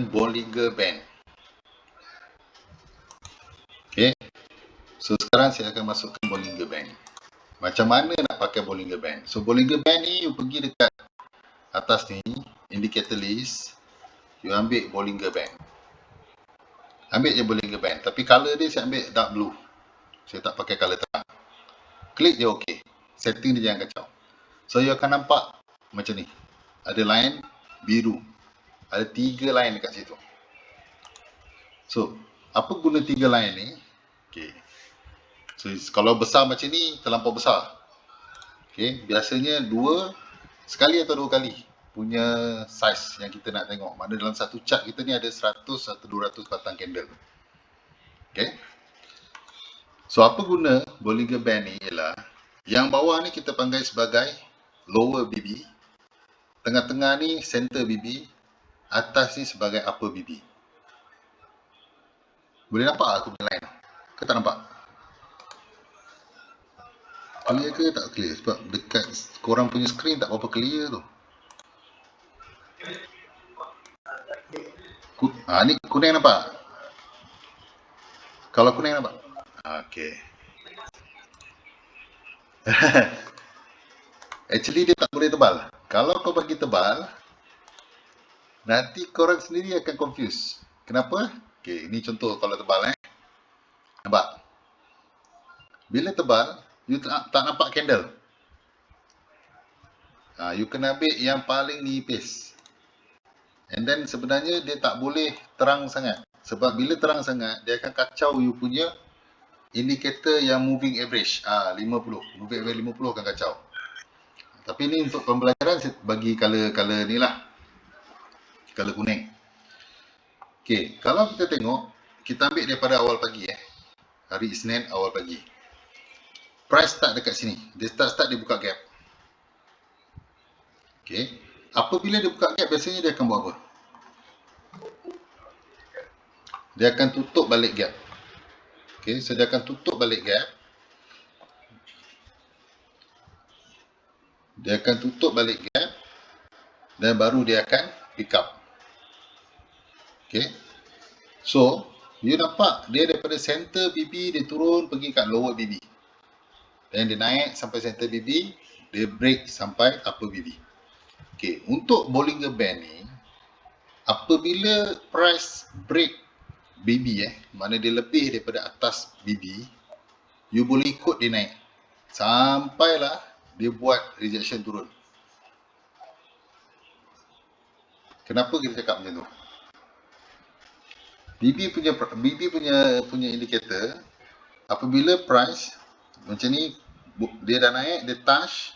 Bollinger Band. Okay. So sekarang saya akan masukkan Bollinger Band. Macam mana nak pakai Bollinger Band? So Bollinger Band ni, you pergi dekat atas ni, indicator list, you ambil Bollinger Band. Ambil je Bollinger Band. Tapi color dia saya ambil dark blue. Saya tak pakai color terang. Klik je OK. Setting dia jangan kacau. So you akan nampak macam ni. Ada line biru. Ada 3 line dekat situ. So, apa guna 3 line ni? Okay. So, kalau besar macam ni, terlampau besar. Okay. Biasanya sekali atau 2 kali punya size yang kita nak tengok. Mana dalam satu chart kita ni ada 100 atau 200 batang candle. Okay. So, apa guna Bollinger Band ni ialah yang bawah ni kita panggil sebagai lower BB. Tengah-tengah ni center BB. Atas ni sebagai upper BB. Boleh nampak aku punya line? Ke tak nampak? Clear ke tak clear? Sebab dekat korang punya screen tak berapa clear tu. Ni kuning nampak? Kalau kuning nampak? Okay. Actually dia tak boleh tebal. Kalau kau bagi tebal, nanti korang sendiri akan confuse. Kenapa? Okay, ini contoh kalau tebal Nampak? Bila tebal, you tak nampak candle. You kena ambil yang paling nipis. And then sebenarnya dia tak boleh terang sangat. Sebab bila terang sangat, dia akan kacau you punya indikator yang moving average. 50. Moving average 50 akan kacau. Tapi ni untuk pembelajaran, saya bagi color ni lah. Color kuning. Okay, kalau kita tengok, kita ambil daripada awal pagi Hari Isnin awal pagi. Price start dekat sini. Dia start dia buka gap. Okay. Apabila dia buka gap, biasanya dia akan buat apa? Dia akan tutup balik gap. Okay, so dia akan tutup balik gap. Dia akan tutup balik gap. Dan baru dia akan pick up. Okay. So, you nampak dia daripada center BB, dia turun pergi kat lower BB. Dan dia naik sampai center BB, dia break sampai upper BB. Okay, untuk Bollinger Band ni, apabila price break BB mana dia lebih daripada atas BB, you boleh ikut dia naik sampailah dia buat rejection turun. Kenapa kita cakap macam tu? BB punya indicator, apabila price macam ni, dia dah naik, dia touch,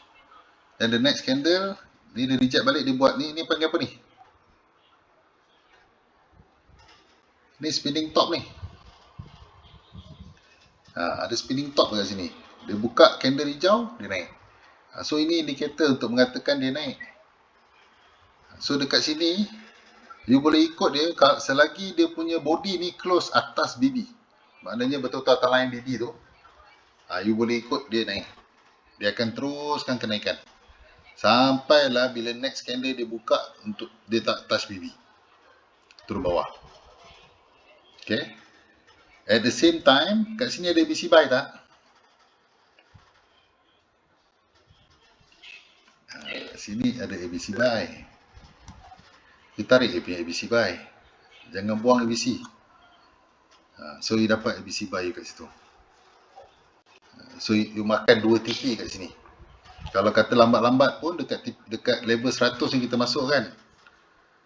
dan the next candle ni dia reject balik, dia buat ni panggil apa ni? Ni spinning top ni. Ada spinning top dekat sini. Dia buka candle hijau, dia naik. So ini indikator untuk mengatakan dia naik. So dekat sini, you boleh ikut dia selagi dia punya body ni close atas BB. Maknanya betul-betul atas line BB tu. You boleh ikut dia naik. Dia akan teruskan kenaikan. Sampailah bila next candle dia buka untuk dia tak touch BB. Turun bawah. Okay. At the same time, kat sini ada ABC buy tak? Sini ada ABC buy. Kita tarik dia punya ABC buy. Jangan buang ABC. So you dapat ABC buy kat situ. So you makan 2 TP kat sini. Kalau kata lambat-lambat pun dekat level 100 yang kita masuk kan.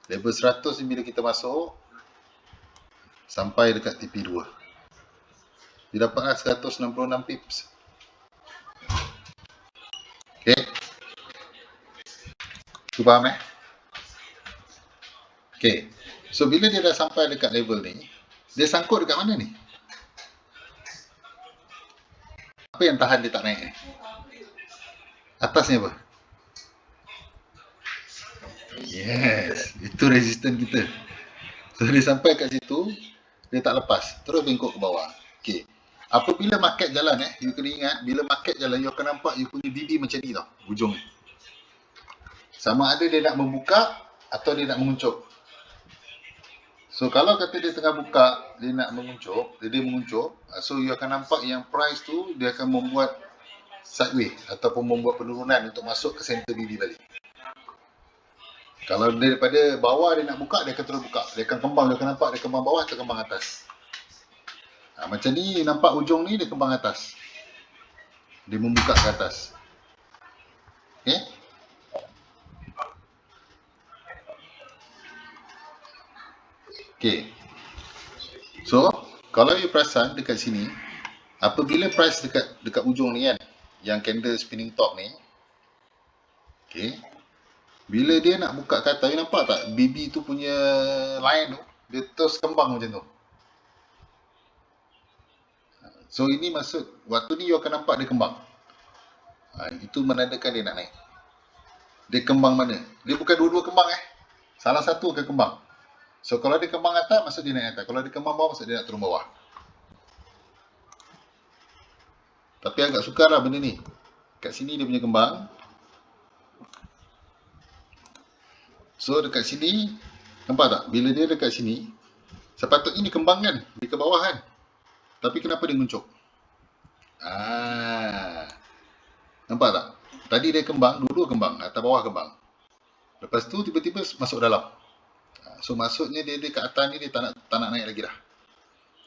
Level 100 ni bila kita masuk sampai dekat TP2. Dia dapatlah 166 pips. Okay. Tu faham Okay. So bila dia dah sampai dekat level ni, dia sangkut dekat mana ni? Apa yang tahan dia tak naik Atasnya apa? Yes, itu resisten kita. So dia sampai kat situ, dia tak lepas, terus bengkok ke bawah. Okay. Apabila market jalan you kena ingat, bila market jalan, you akan nampak you punya BB macam ni tau, ujung ni. Sama ada dia nak membuka atau dia nak menguncup. So kalau kata dia tengah buka, dia nak menguncup, dia menguncup, so you akan nampak yang price tu dia akan membuat sideways ataupun membuat penurunan untuk masuk ke center BB balik. Kalau daripada bawah dia nak buka, dia akan terus buka. Dia akan kembang, dia akan nampak dia kembang bawah atau kembang atas. Macam ni nampak ujung ni dia kembang atas. Dia membuka ke atas. Okay? Okay. So, kalau you perasan dekat sini, apabila price dekat ujung ni kan, yang candle spinning top ni, okay, bila dia nak buka ke atas, you nampak tak BB tu punya line tu, dia terus kembang macam tu. So, ini maksud, waktu ni you akan nampak dia kembang. Itu menandakan dia nak naik. Dia kembang mana? Dia bukan dua-dua kembang Salah satu akan kembang. So, kalau dia kembang atas, maksud dia naik atas. Kalau dia kembang bawah, maksud dia nak turun bawah. Tapi agak sukar lah benda ni. Kat sini dia punya kembang. So, dekat sini, nampak tak? Bila dia dekat sini, sepatutnya dia kembang kan? Dia ke bawah kan? Tapi kenapa dia menguncuk? Nampak tak? Tadi dia kembang, dua-dua kembang. Atas bawah kembang. Lepas tu, tiba-tiba masuk dalam. So, maksudnya dia dekat atas ni, dia tak nak naik lagi dah.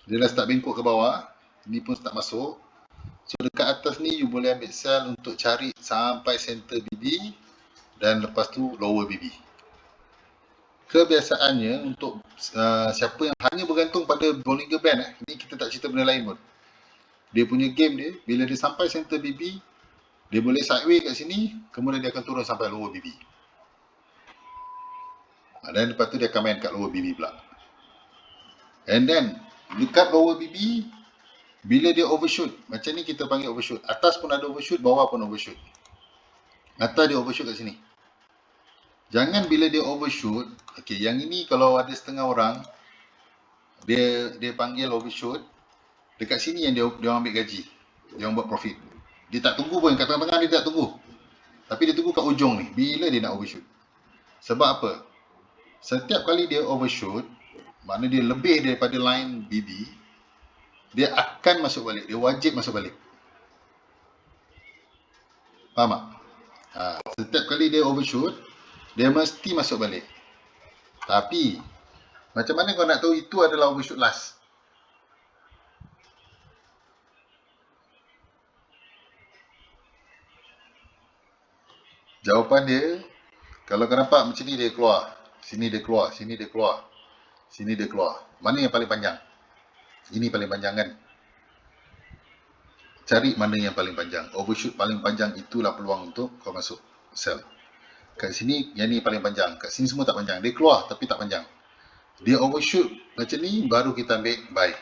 Dia dah start bengkok ke bawah. Ni pun start masuk. So, dekat atas ni, you boleh ambil sell untuk cari sampai center BB. Dan lepas tu, lower BB. Kebiasaannya untuk siapa yang hanya bergantung pada Bollinger Band, ni kita tak cerita benda lain pun. Dia punya game dia, bila dia sampai center BB, dia boleh sideways kat sini, kemudian dia akan turun sampai lower BB. Dan lepas tu dia akan main kat lower BB pula. And then, dekat lower BB, bila dia overshoot, macam ni kita panggil overshoot. Atas pun ada overshoot, bawah pun overshoot. Atas dia overshoot kat sini. Jangan bila dia overshoot, okay, yang ini kalau ada setengah orang, dia panggil overshoot, dekat sini yang dia ambil gaji, dia buat profit. Dia tak tunggu pun, kat tengah-tengah dia tak tunggu. Tapi dia tunggu kat ujung ni, bila dia nak overshoot. Sebab apa? Setiap kali dia overshoot, makna dia lebih daripada line BB, dia akan masuk balik, dia wajib masuk balik. Faham tak? Setiap kali dia overshoot, dia mesti masuk balik. Tapi, macam mana kau nak tahu itu adalah overshoot last? Jawapan dia, kalau kau nampak macam ni dia keluar, sini dia keluar, sini dia keluar, sini dia keluar. Mana yang paling panjang? Ini paling panjang kan? Cari mana yang paling panjang. Overshoot paling panjang itulah peluang untuk kau masuk sell. Kat sini, yang ni paling panjang. Kat sini semua tak panjang. Dia keluar tapi tak panjang. Dia overshoot macam ni, baru kita ambil buy.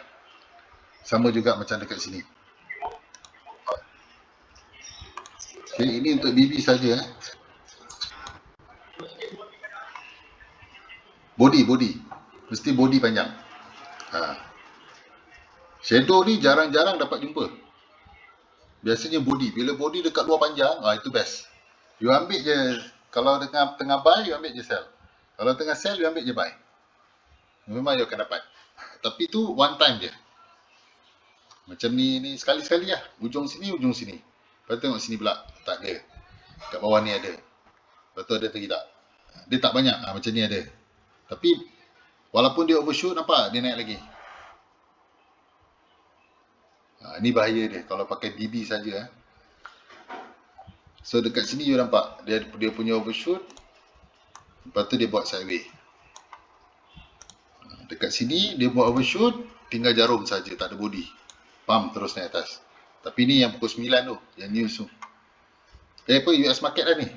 Sama juga macam dekat sini. Okay, ini untuk BB saja. Body. Mesti body panjang. Shadow ni jarang-jarang dapat jumpa. Biasanya body. Bila body dekat luar panjang, itu best. You ambil je, kalau tengah buy, you ambil je sell. Kalau tengah sell, you ambil je buy. Memang you akan dapat. Tapi tu one time je. Macam ni sekali-sekali lah. Ujung sini. Lepas tengok sini pula. Tak ada. Kat bawah ni ada. Lepas tu ada lagi tak? Dia tak banyak. Macam ni ada. Tapi, walaupun dia overshoot, nampak? Dia naik lagi. Ni bahaya dia. Kalau pakai BB saja. So, dekat sini you nampak. Dia punya overshoot. Lepas tu dia buat sideways. Dekat sini, dia buat overshoot. Tinggal jarum saja, tak ada body. Pump terus naik atas. Tapi ni yang pukul 9 tu. Yang news tu. Apa US market dah ni.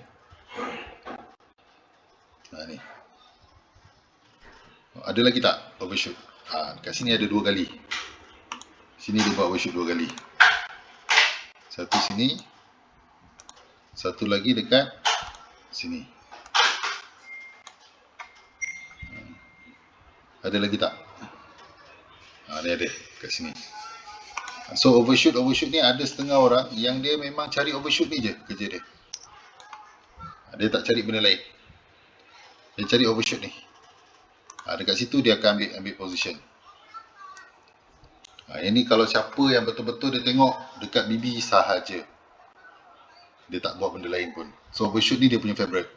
Ni. Ada lagi tak overshoot? Dekat sini ada 2 kali. Sini dia buat overshoot 2 kali. Satu sini. Satu lagi dekat sini. Ada lagi tak? Ni ada kat sini. So overshoot ni ada setengah orang yang dia memang cari overshoot ni je kerja dia. Dia tak cari benda lain. Dia cari overshoot ni. Dekat situ dia akan ambil position. Ini kalau siapa yang betul-betul dia tengok dekat BB sahaja, dia tak buat benda lain pun. So overshoot ni dia punya favorite.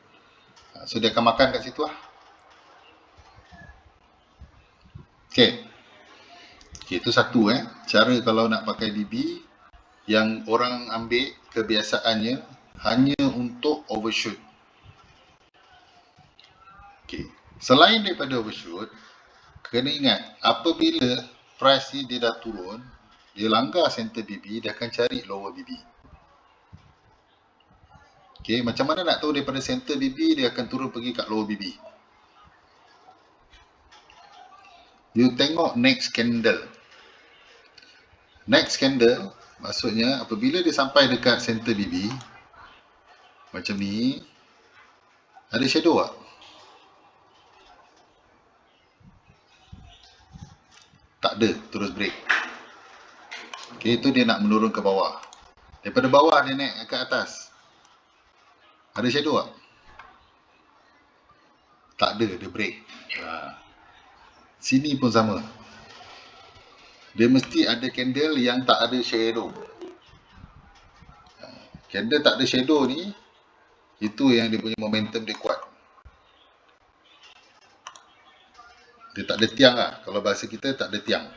So dia akan makan kat situ lah. Okay, itu satu cara kalau nak pakai BB yang orang ambil kebiasaannya hanya untuk overshoot. Okay. Selain daripada overshoot, kena ingat apabila price ni dia dah turun, dia langgar center BB, dia akan cari lower BB. Okay, macam mana nak tahu daripada center BB dia akan turun pergi kat lower BB? You tengok next candle. Next candle maksudnya apabila dia sampai dekat center BB macam ni, ada shadow tak? Tak ada, terus break. Okay, itu dia nak menurun ke bawah. Daripada bawah dia naik ke atas. Ada shadow tak? Tak ada, dia break. Sini pun sama. Dia mesti ada candle yang tak ada shadow. Candle tak ada shadow ni, itu yang dia punya momentum dia kuat. Dia tak ada tiang lah. Kalau bahasa kita tak ada tiang.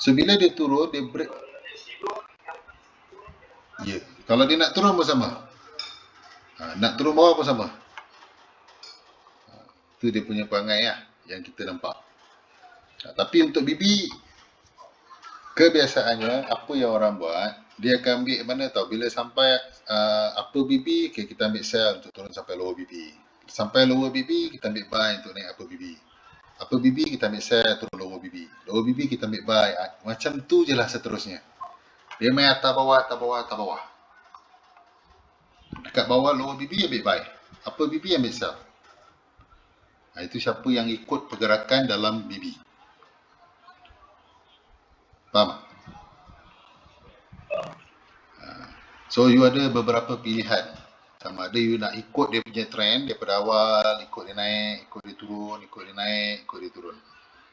So bila dia turun, dia break. Ya. Kalau dia nak turun pun sama. Nak turun bawah pun sama. Itu dia punya perangai lah yang kita nampak. Tapi untuk BB, kebiasaannya apa yang orang buat, dia akan ambil mana tahu, bila sampai upper BB, okay, kita ambil sell untuk turun sampai lower BB. Sampai lower BB, kita ambil buy untuk naik upper BB. Upper BB kita ambil sell turun lower BB. Lower BB kita ambil buy. Macam tu je lah seterusnya. Dia main atas bawah, atas bawah, atas bawah. Dekat bawah lower BB ambil buy. Upper BB ambil sell. Itu siapa yang ikut pergerakan dalam BB. Faham? So you ada beberapa pilihan. Sama ada you nak ikut dia punya trend daripada awal, ikut dia naik, ikut dia turun, ikut dia naik, ikut dia turun.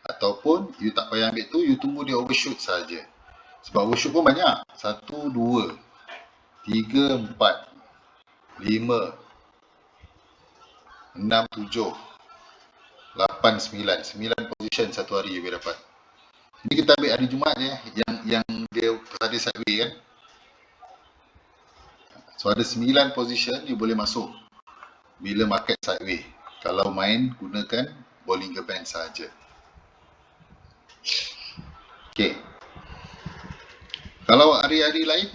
Ataupun you tak payah ambil tu, you tunggu dia overshoot saja. Sebab overshoot pun banyak. 1, 2, 3, 4, 5, 6, 7, 8, 9 position satu hari you boleh dapat. Ini kita ambil hari Jumaat je yang dia tadi sideway kan. So ada 9 position you boleh masuk bila market sideway. Kalau main gunakan Bollinger Band saja. Okay. Kalau hari-hari lain,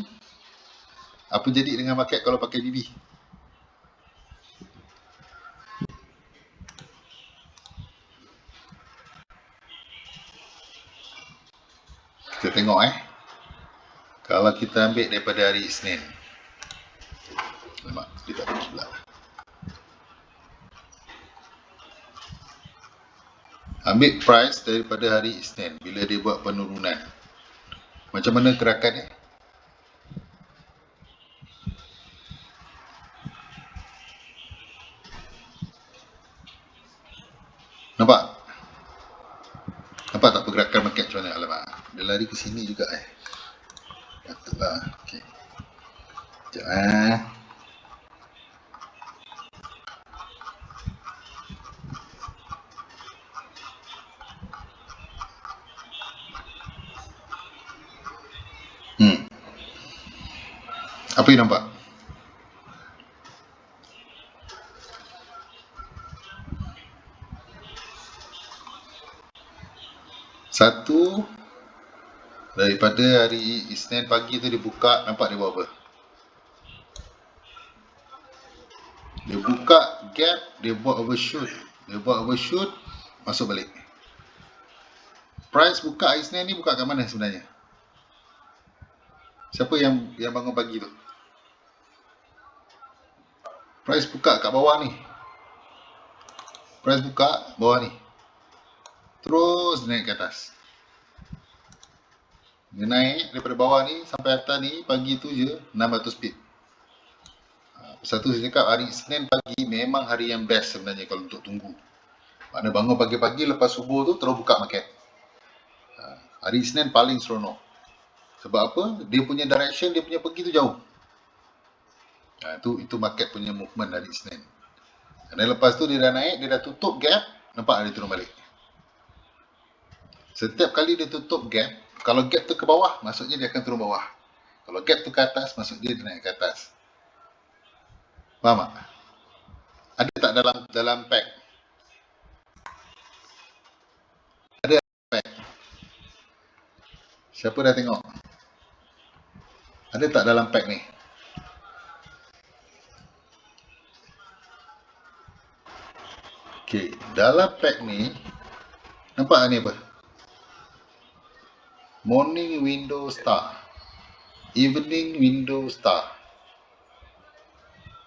apa jadi dengan market kalau pakai BB? Kita tengok kalau kita ambil daripada hari Isnin. Lemak, dia tak pergi pula. Ambil price daripada hari Isnin bila dia buat penurunan. Macam mana gerakan dia? Nampak? Nampak tak pergerakan market macam mana? Alamak, dia lari ke sini juga Patutlah. Okey. Sekejap Apa yang nampak? Satu, daripada hari Isnin pagi tu dia buka, nampak dia buat apa? Dia buka gap, dia buat overshoot. Dia buat overshoot, masuk balik. Price buka hari Isnin ni buka kat mana sebenarnya? Siapa yang bangun pagi tu? Price buka kat bawah ni. Price buka bawah ni. Terus naik ke atas. Dia naik daripada bawah ni sampai atas ni pagi tu je 600 pip. Pasal tu saya cakap hari Isnin pagi memang hari yang best sebenarnya kalau untuk tunggu. Mana bangun pagi-pagi lepas subuh tu terus buka market. Hari Isnin paling seronok. Sebab apa? Dia punya direction, dia punya pergi tu jauh. Itu market punya movement hari Isnin. Dan lepas tu dia dah naik, dia dah tutup gap, nampak dia turun balik. Setiap kali dia tutup gap, kalau gap tu ke bawah, maksudnya dia akan turun bawah. Kalau gap tu ke atas, maksudnya dia naik ke atas. Faham tak? Ada tak dalam pack? Ada pack. Siapa dah tengok? Ada tak dalam pack ni? Okey, dalam pack ni nampak ni apa? Morning window star, evening window star.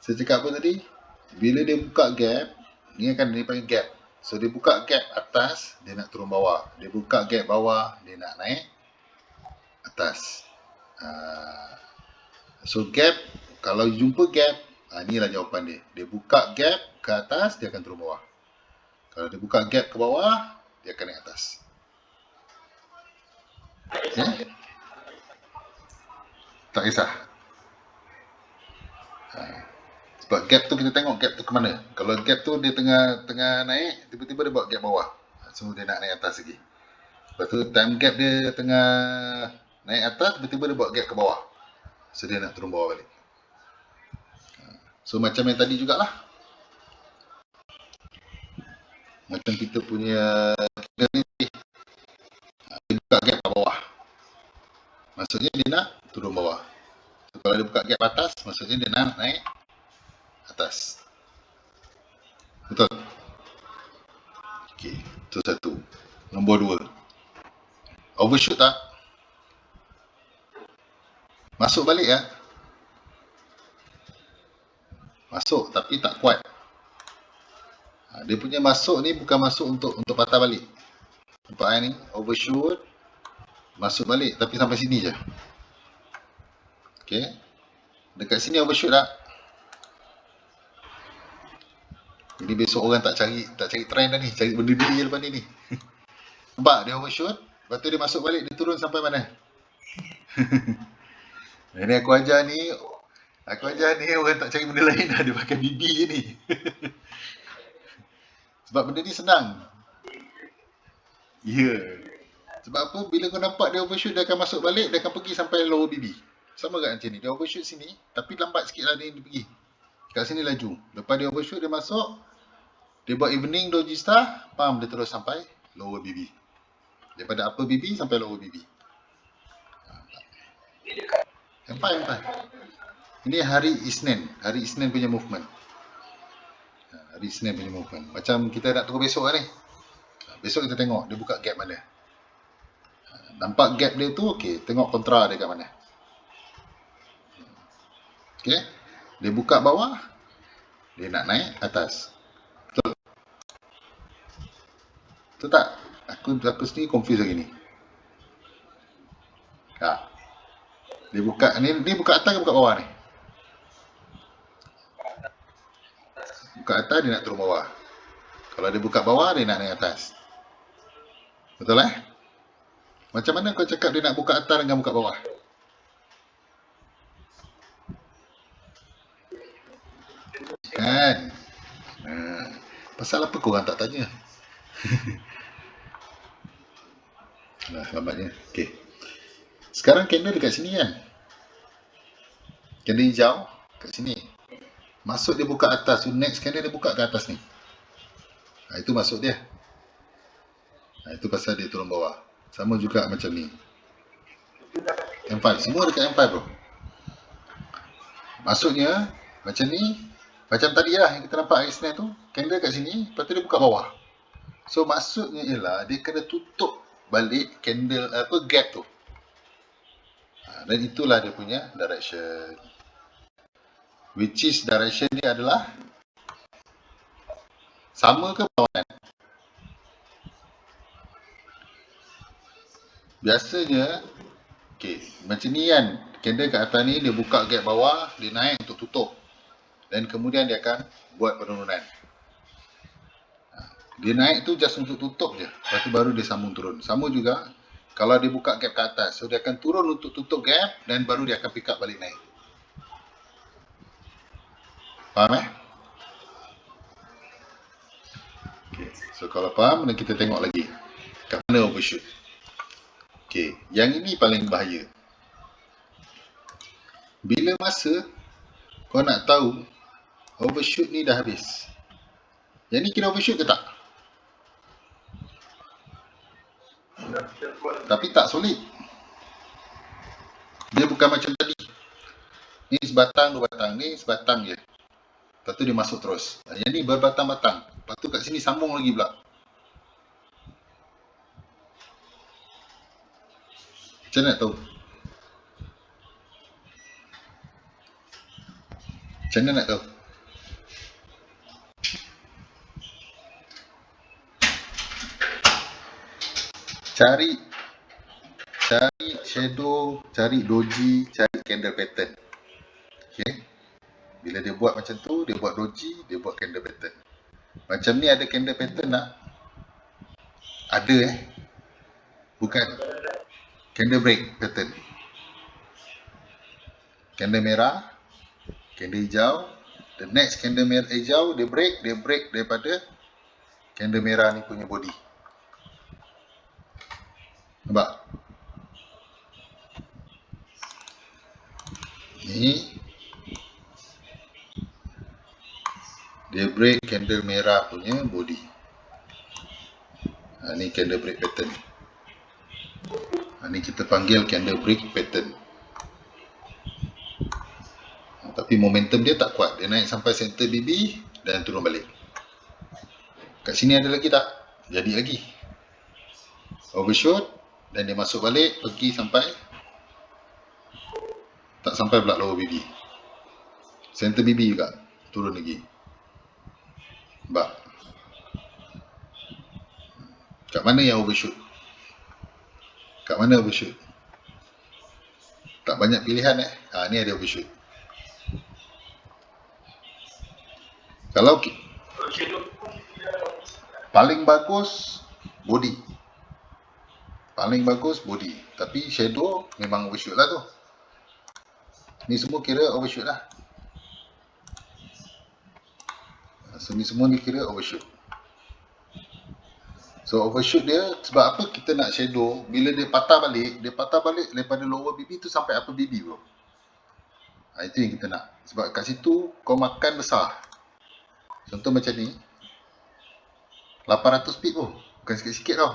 Saya cakap apa tadi? Bila dia buka gap, ni akan dia panggil gap. So dia buka gap atas, dia nak turun bawah. Dia buka gap bawah, dia nak naik atas. So gap, kalau jumpa gap, inilah jawapan dia. Dia buka gap ke atas, dia akan turun bawah. Kalau dia buka gap ke bawah, dia akan naik atas. Okay? Tak kisah. Sebab gap tu kita tengok gap tu ke mana. Kalau gap tu dia tengah naik, tiba-tiba dia buat gap bawah. So dia nak naik atas lagi. Lepas tu time gap dia tengah naik atas, tiba-tiba dia buat gap ke bawah. So dia nak turun bawah balik. So macam yang tadi jugalah. Macam kita punya ni, dia buka gap ke bawah. Maksudnya dia nak turun bawah. So, kalau dia buka gap atas, maksudnya dia nak naik atas. Betul? Okey, itu satu. Nombor dua. Overshoot tak? Masuk balik ya? Masuk tapi tak kuat. Dia punya masuk ni bukan masuk untuk patah balik. Nampak ni? Overshoot. Masuk balik tapi sampai sini je. Okey. Dekat sini overshoot tak? Jadi besok orang tak cari trend dah ni, cari benda diri lepas ni. Nampak dia overshoot, lepas tu dia masuk balik, dia turun sampai mana? Ini aku ajar ni orang tak cari benda lain dah, dia pakai BB je ni. Sebab benda ni senang. Ya. Sebab apa? Bila kau nampak dia overshoot, dia akan masuk balik, dia akan pergi sampai lower BB. Sama kat macam ni, dia overshoot sini, tapi lambat sikit lah dia pergi. Kat sini laju. Lepas dia overshoot, dia masuk, dia buat evening doji star, pam, dia terus sampai lower BB. Daripada upper BB sampai lower BB. Empat. Ini hari Isnin punya movement. Hari Isnin punya movement. Macam kita nak tunggu besok lah ni. Besok kita tengok dia buka gap mana. Nampak gap dia tu, okey, tengok kontra dia kat mana. Okey. Dia buka bawah, dia nak naik atas. Betul? Betul tak? Aku sendiri confuse lagi ni. Dia buka ni buka atas ke buka bawah ni? Buka atas dia nak turun bawah. Kalau dia buka bawah dia nak naik atas. Betul Macam mana kau cakap dia nak buka atas dengan buka bawah? Kan? Pasal apa korang tak tanya? Nah, lambatnya. Okey. Sekarang candle dekat sini kan? Candle hijau kat sini. Masuk dia buka atas, so next candle dia buka ke atas ni. Itu masuk dia. Itu pasal dia turun bawah. Sama juga macam ni. M5, semua dekat M5 bro. Maksudnya macam ni, macam tadi lah yang kita nampak hari Isnin tu, candle kat sini, lepas tu dia buka bawah. So maksudnya ialah dia kena tutup balik candle gap tu. Dan itulah dia punya direction. Which is direction dia adalah sama ke berlawanan? Biasanya macam ni kan, candle kat atas ni dia buka gap bawah, dia naik untuk tutup, dan kemudian dia akan buat penurunan. Dia naik tu just untuk tutup je. Lepas tu baru dia sambung turun. Sama juga kalau dia buka gap ke atas. So dia akan turun untuk tutup gap dan baru dia akan pick up balik naik. Faham Okay. So kalau faham, dan kita tengok lagi kat mana overshoot. Okay. Yang ini paling bahaya. Bila masa kau nak tahu overshoot ni dah habis. Yang ni kira overshoot ke tak? Tapi tak solid. Dia bukan macam tadi. Ni sebatang, dua batang. Ni sebatang je. Lepas tu dia masuk terus. Yang ni berbatang-batang. Lepas tu kat sini sambung lagi pula. Macam mana nak tahu? Macam mana nak tahu? Cari shadow, cari doji, cari candle pattern. Okay. Bila dia buat macam tu, dia buat doji, dia buat candle pattern. Macam ni ada candle pattern tak? Ada Bukan. Candle break pattern. Candle merah, candle hijau. The next candle merah hijau, dia break daripada candle merah ni punya body. Nampak? Ni dia break candle merah punya body. Ni candle break pattern. Ni kita panggil candle break pattern. Tapi momentum dia tak kuat. Dia naik sampai center BB dan turun balik. Kat sini ada lagi tak? Jadi lagi. Overshoot dan dia masuk balik, pergi sampai tak sampai pula lower BB. Center BB juga turun lagi. Nampak? Kat mana yang overshoot? Kat mana overshoot? Tak banyak pilihan ni ada overshoot. Kalau paling bagus body. Paling bagus body. Tapi shadow memang overshoot lah tu. Ni semua kira overshoot lah. So ni semua ni kira overshoot. So overshoot dia sebab apa kita nak shadow? Bila dia patah balik daripada lower BB tu sampai upper BB bro. Itu yang kita nak. Sebab kat situ kau makan besar. Contoh macam ni 800 pip pun. Bukan sikit-sikit tau.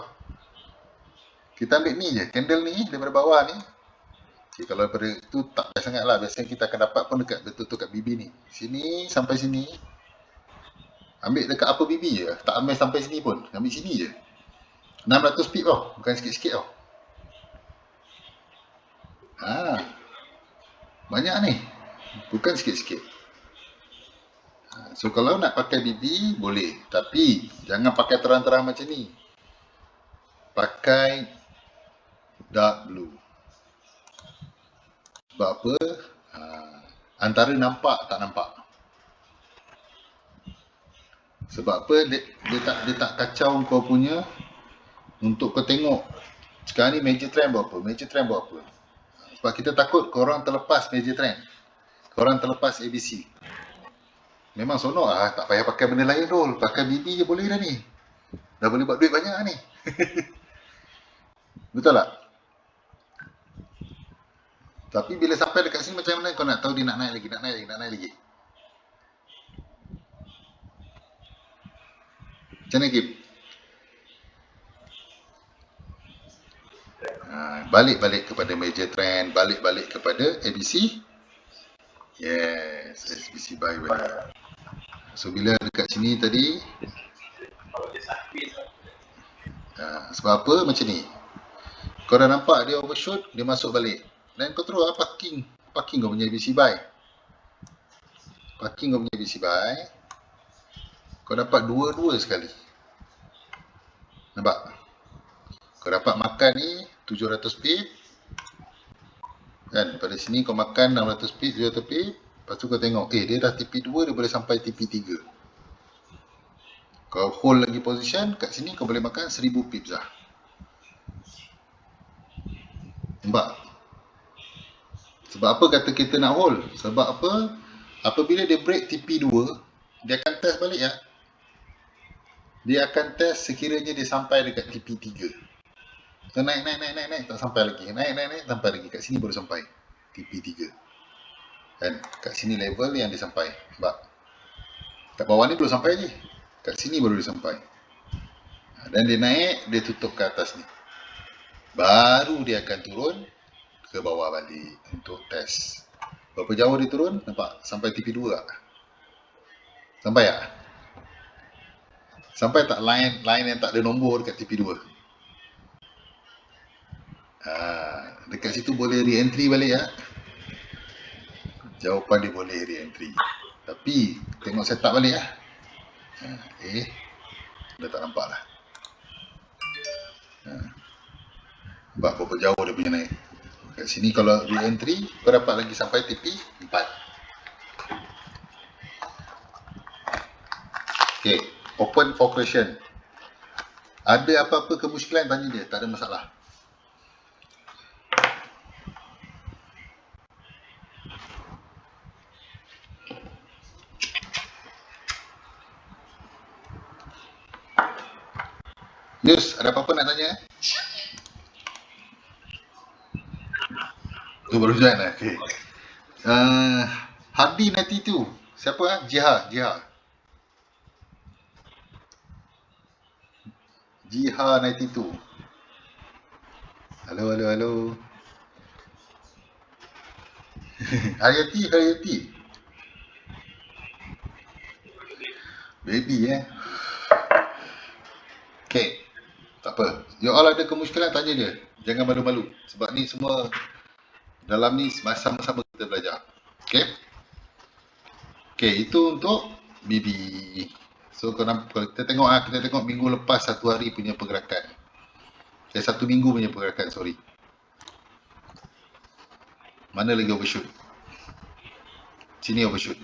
Kita ambil ni je. Candle ni daripada bawah ni. Okay, kalau daripada tu tak payah sangat lah. Biasanya kita akan dapat pun dekat betul-betul kat BB ni. Sini sampai sini. Ambil dekat upper BB je. Tak ambil sampai sini pun. Ambil sini je. 600 pip tau. Bukan sikit-sikit tau. Banyak ni. Bukan sikit-sikit. So kalau nak pakai BB boleh. Tapi jangan pakai terang-terang macam ni. Pakai dark blue. Sebab apa? Antara nampak tak nampak. Sebab apa? Dia tak kacau kau punya. Untuk kau tengok sekarang ni major trend buat apa? Major trend buat apa? Sebab kita takut korang terlepas major trend. Korang terlepas ABC. Memang sonok lah. Tak payah pakai benda lain tu. Pakai BB je boleh dah ni. Dah boleh buat duit banyak ni. Betul tak? Tapi bila sampai dekat sini macam mana kau nak tahu dia nak naik lagi, nak naik lagi. Macam mana Kip? Balik-balik kepada major trend, balik-balik kepada ABC. Yes, SBC buy balik. So bila dekat sini tadi sebab apa macam ni? Kau dah nampak dia overshoot, dia masuk balik. Dan kau terus parking kau punya ABC buy. Parking kau punya ABC buy. Kau dapat dua-dua sekali. Nampak? Kau dapat makan ni 700 pip. Kan, pada sini kau makan 600 pip, 700 pip. Lepas tu kau tengok, dia dah TP2, dia boleh sampai TP3. Kau hold lagi position, kat sini kau boleh makan 1000 pips lah. Nampak? Sebab apa kata kita nak hold? Sebab apa? Apabila dia break TP2, dia akan test balik ya. Dia akan test sekiranya dia sampai dekat TP3. So, naik, tak sampai lagi. Naik, sampai lagi. Kat sini baru sampai TP3. Kan? Kat sini level yang dia sampai. Sebab kat bawah ni belum sampai lagi. Kat sini baru dia sampai. Dan dia naik, dia tutup ke atas ni. Baru dia akan turun ke bawah balik untuk test. Berapa jauh dia turun? Nampak? Sampai TP2 tak? Sampai tak? Sampai tak line yang tak ada nombor dekat TP2? Dekat situ boleh re-entry balik ya. Jawapan dia boleh re-entry. Tapi tengok setup balik lah. Dah tak nampak lah. Sebab berapa jauh dia punya naik. Kat sini kalau re-entry, kau dapat lagi sampai TP4. Okay, open for question. Ada apa-apa kemusykilan, tanya dia, tak ada masalah. Yus, ada apa-apa nak tanya? Tu baru join lah, okay. Hardy 92, siapa? Jiha. Jiha 92. Halo. Hayati. Baby Okay, tak apa. You all ada kemusykilan, tanya dia. Jangan malu-malu. Sebab ni semua dalam ni sama-sama kita belajar. Okay, itu untuk BB. So kalau kita tengok minggu lepas satu hari punya pergerakan. Satu minggu punya pergerakan, sorry. Mana lagi overshoot? Sini overshoot.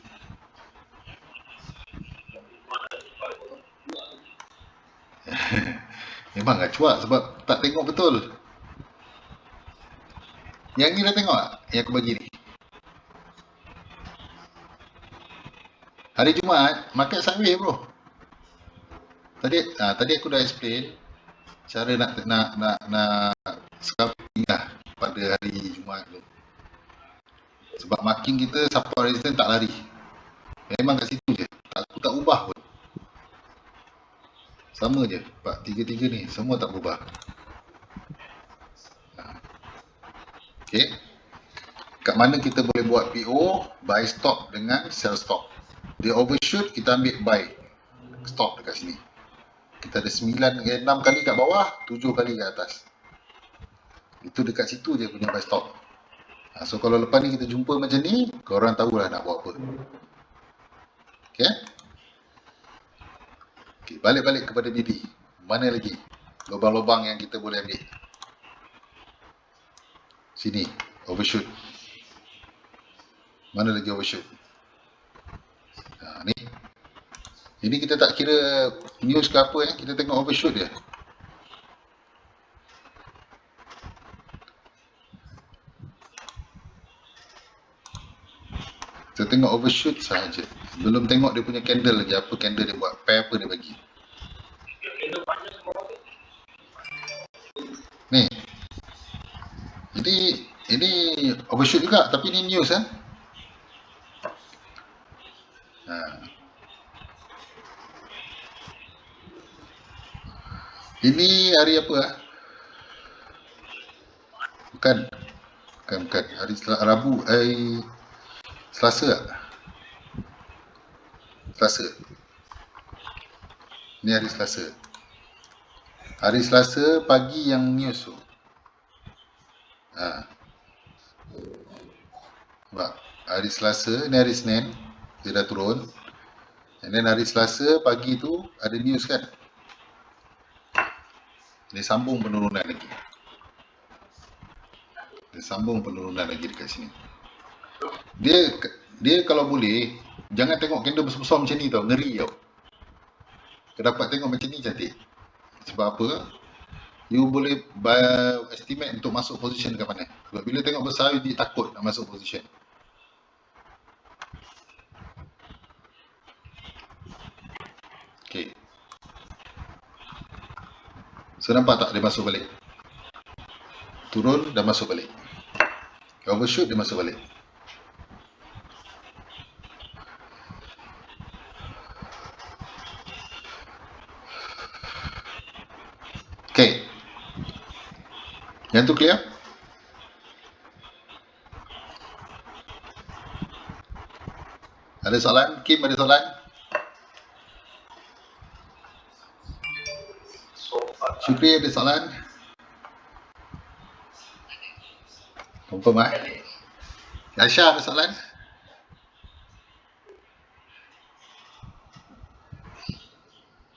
Memang tak cuak sebab tak tengok betul. Yang ni dah tengok tak? Yang aku bagi ni. Hari Jumaat, market sideways bro. Tadi aku dah explain cara nak scalping lah pada hari Jumaat tu. Sebab marking kita support resistance tak lari. Memang kat situ je. Aku tak ubah pun. Sama je. Tiga-tiga ni semua tak berubah. Okay. Kat mana kita boleh buat PO, buy stop dengan sell stop. Dia overshoot, kita ambil buy stop dekat sini. Kita ada 6 kali kat bawah, 7 kali kat atas. Itu dekat situ je punya buy stop. So kalau lepas ni kita jumpa macam ni, korang tahulah nak buat apa. Okay. Okay, balik kepada BB. Mana lagi lubang-lubang yang kita boleh ambil? Sini, overshoot. Mana lagi overshoot? Ni. Ini kita tak kira news ke apa kita tengok overshoot je. Kita tengok overshoot sahaja. Belum tengok dia punya candle lagi. Apa candle dia buat, pair apa dia bagi. Ni. Jadi ini overshoot juga, tapi ni news Ini hari apa Bukan. Hari Rabu, Selasa tak? Selasa. Ni hari Selasa. Hari Selasa pagi yang news tu. Hari Selasa, ni hari Senin, dia dah turun. And then hari Selasa pagi tu ada news kan. Dia sambung penurunan lagi. Dekat sini. Dia kalau boleh jangan tengok candle besar-besar macam ni tau, ngeri tau. Kau dapat tengok macam ni cantik. Sebab apa? You boleh estimate untuk masuk position ke mana. Sebab bila tengok besar, you takut nak masuk position. Okay. So nampak tak dia masuk balik? Turun dan masuk balik. Overshoot dia masuk balik. Okay. Yang tu clear? Ada soalan? Kim, ada soalan? Syukri, ada soalan? Confirm lah. Aisyah, ada soalan?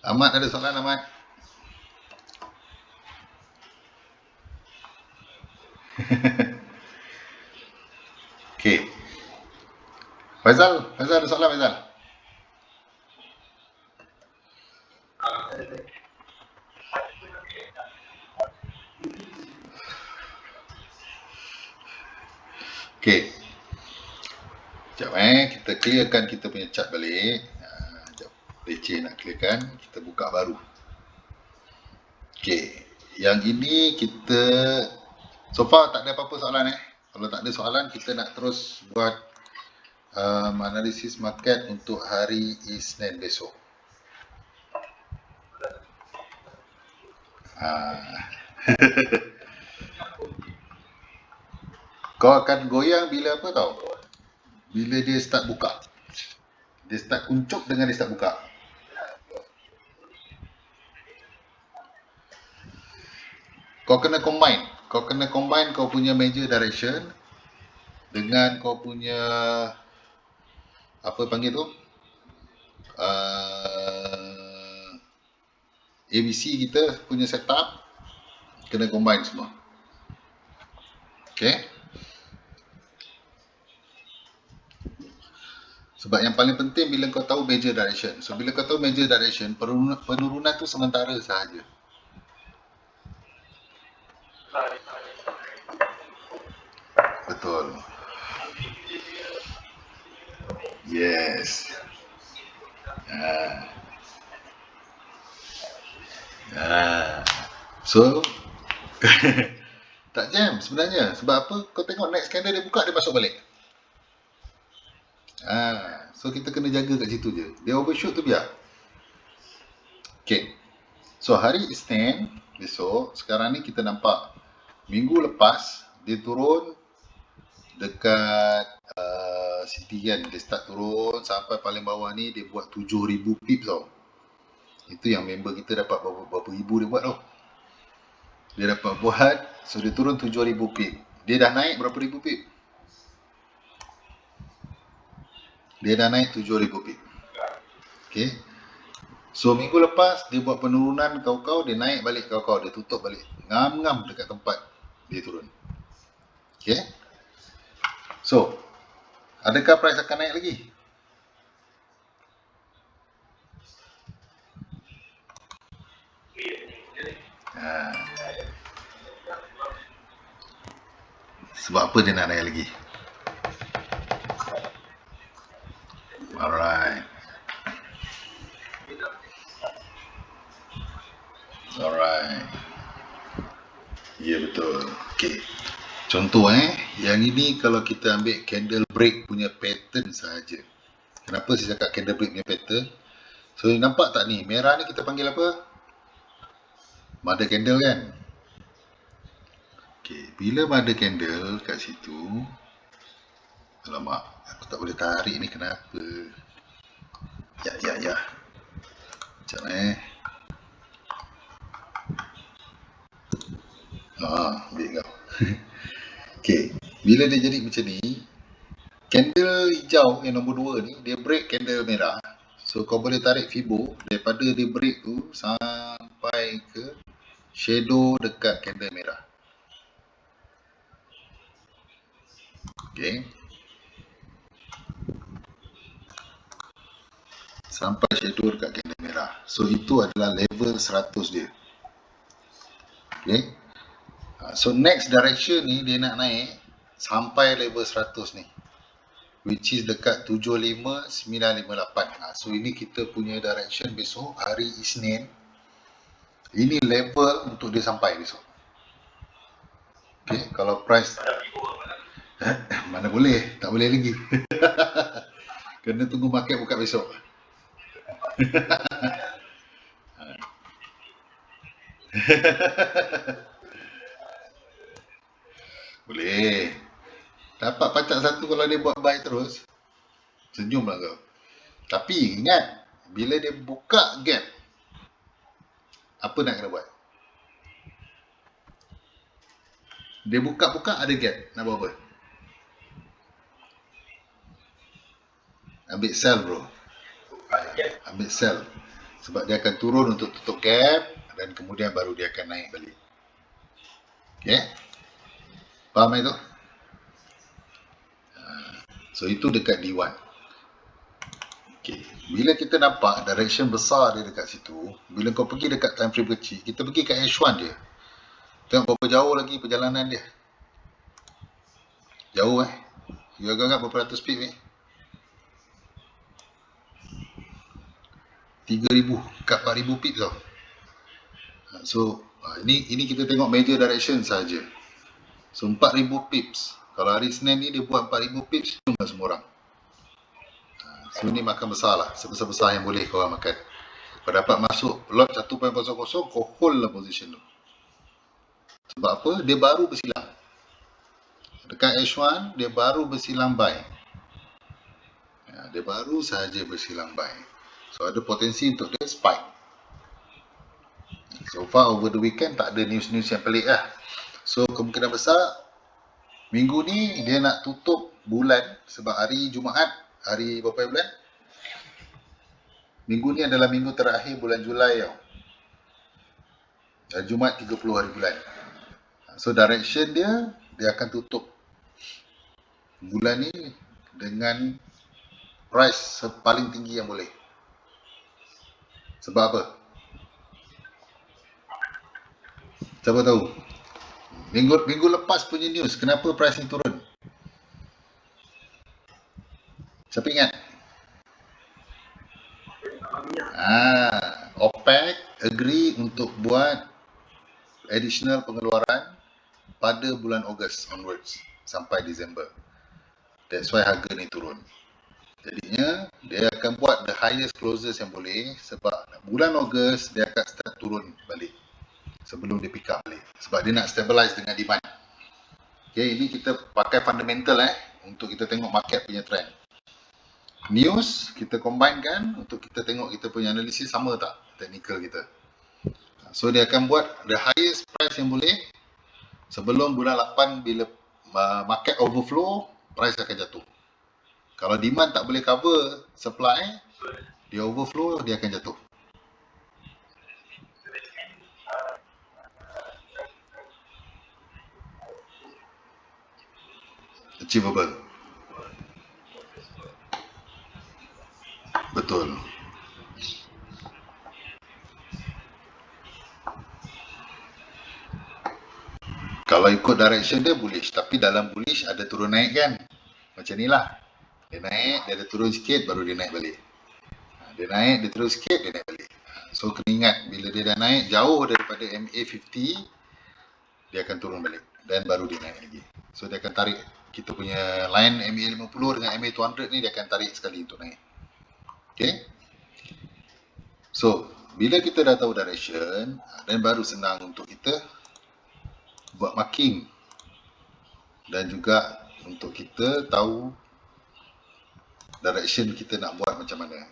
Ahmad, ada soalan Ahmad? Okay. Faizal ada soalan Faizal? Okay. Sekejap kita clearkan kita punya chart balik. Sekejap, leceh nak clearkan, kita buka baru. Okay. Yang ini kita so far tak ada apa-apa soalan Kalau tak ada soalan, kita nak terus buat analisis market untuk hari Isnin besok. Kau akan goyang bila apa tau? Bila dia start buka. Dia start kuncup dengan dia start buka. Kau kena combine kau punya major direction dengan kau punya apa panggil tu? ABC kita punya setup kena combine semua. Okay. Sebab yang paling penting bila kau tahu major direction. So bila kau tahu major direction, penurunan tu sementara sahaja. Betul. Yes. So tak jam sebenarnya. Sebab apa? Kau tengok next candle dia buka, dia masuk balik. So kita kena jaga kat situ je. Dia overshoot tu biar. Okay. So hari Isnin besok, sekarang ni kita nampak minggu lepas dia turun dekat City kan. Dia start turun sampai paling bawah ni dia buat 7,000 pips tau. Itu yang member kita dapat berapa ribu dia buat tau. Dia dapat buat, so dia turun 7,000 pip. Dia dah naik berapa ribu pip? Dia dah naik 7,000 pip. Okay. So minggu lepas dia buat penurunan kau-kau, dia naik balik kau-kau, dia tutup balik. Ngam-ngam dekat tempat dia turun. Okay. So, adakah price akan naik lagi? Sebab apa dia nak naik lagi? Alright. Ya betul. Okay. Contoh yang ini kalau kita ambil candle break punya pattern sahaja. Kenapa saya cakap candle break punya pattern? So nampak tak ni? Merah ni kita panggil apa? Mother candle kan? Okay. Bila mother candle kat situ, alamak, aku tak boleh tarik ni kenapa? Ya. Sekejap ambil kau. Okay. Bila dia jadi macam ni, candle hijau yang nombor 2 ni, dia break candle merah. So kau boleh tarik Fibo daripada dia break tu sampai ke shadow dekat candle merah. Okay. sampai shadow dekat candle merah. So itu adalah level 100 dia. Okay. So next direction ni dia nak naik sampai level 100 ni, which is dekat 75958. So ini kita punya direction besok hari Isnin. Ini level untuk dia sampai besok. Okay, kalau price mana boleh, tak boleh lagi. Kena tunggu market buka besok. Boleh. Dapat pacak satu kalau dia buat buy terus. Senyumlah kau. Tapi ingat, bila dia buka gap, apa nak kena buat? Dia buka-buka ada gap, nak buat apa? Ambil sell bro. Ambil sell. Sebab dia akan turun untuk tutup gap dan kemudian baru dia akan naik balik. Okay? Faham itu? So itu dekat D1. Okay. Bila kita nampak direction besar dia dekat situ, bila kau pergi dekat time frame kecil, kita pergi kat H1 dia. Tengok berapa jauh lagi perjalanan dia. Jauh You agak-agak berapa ratus pip ni? 3,000 kat 4,000 pip tau. So ini kita tengok major direction saja. So 4,000 pips. Kalau hari Senin ni dia buat 4,000 pips, cuma semua orang. So ni makan besar lah, sebesar-besar yang boleh korang makan. Kau dapat masuk lot 1.00, kau hold lah position tu. Sebab apa? Dia baru bersilang. Dekat H1 dia baru bersilang buy. Dia baru sahaja bersilang buy. So ada potensi untuk dia spike. So far over the weekend tak ada news-news yang pelik lah. So kemungkinan besar minggu ni dia nak tutup bulan. Sebab hari Jumaat, hari berapa bulan? Minggu ni adalah minggu terakhir bulan Julai tau. Jumaat 30 hari bulan. So direction dia akan tutup bulan ni dengan price paling tinggi yang boleh. Sebab apa? Siapa tahu? Minggu lepas punya news, kenapa price ni turun? Siapa ingat? OPEC agree untuk buat additional pengeluaran pada bulan Ogos onwards sampai Disember. That's why harga ni turun. Jadinya dia akan buat the highest closes yang boleh, sebab bulan Ogos dia akan start turun balik sebelum dia pick up balik, sebab dia nak stabilize dengan demand. Okay, ini kita pakai fundamental untuk kita tengok market punya trend. News kita combinekan untuk kita tengok kita punya analisis sama tak technical kita. So dia akan buat the highest price yang boleh sebelum bulan 8. Bila market overflow, price akan jatuh. Kalau demand tak boleh cover supply, dia overflow, dia akan jatuh. Achievable. Betul. Kalau ikut direction dia bullish, tapi dalam bullish ada turun naik kan. Macam ni lah. Dia naik, dia ada turun sikit, baru dia naik balik. Dia naik, dia turun sikit, dia naik balik. So kena ingat, bila dia dah naik jauh daripada MA50, dia akan turun balik dan baru dia naik lagi. So dia akan tarik kita punya line MA50 dengan MA200 ni, dia akan tarik sekali untuk naik. Okay. So bila kita dah tahu direction, dan baru senang untuk kita buat marking dan juga untuk kita tahu direction kita nak buat macam mana.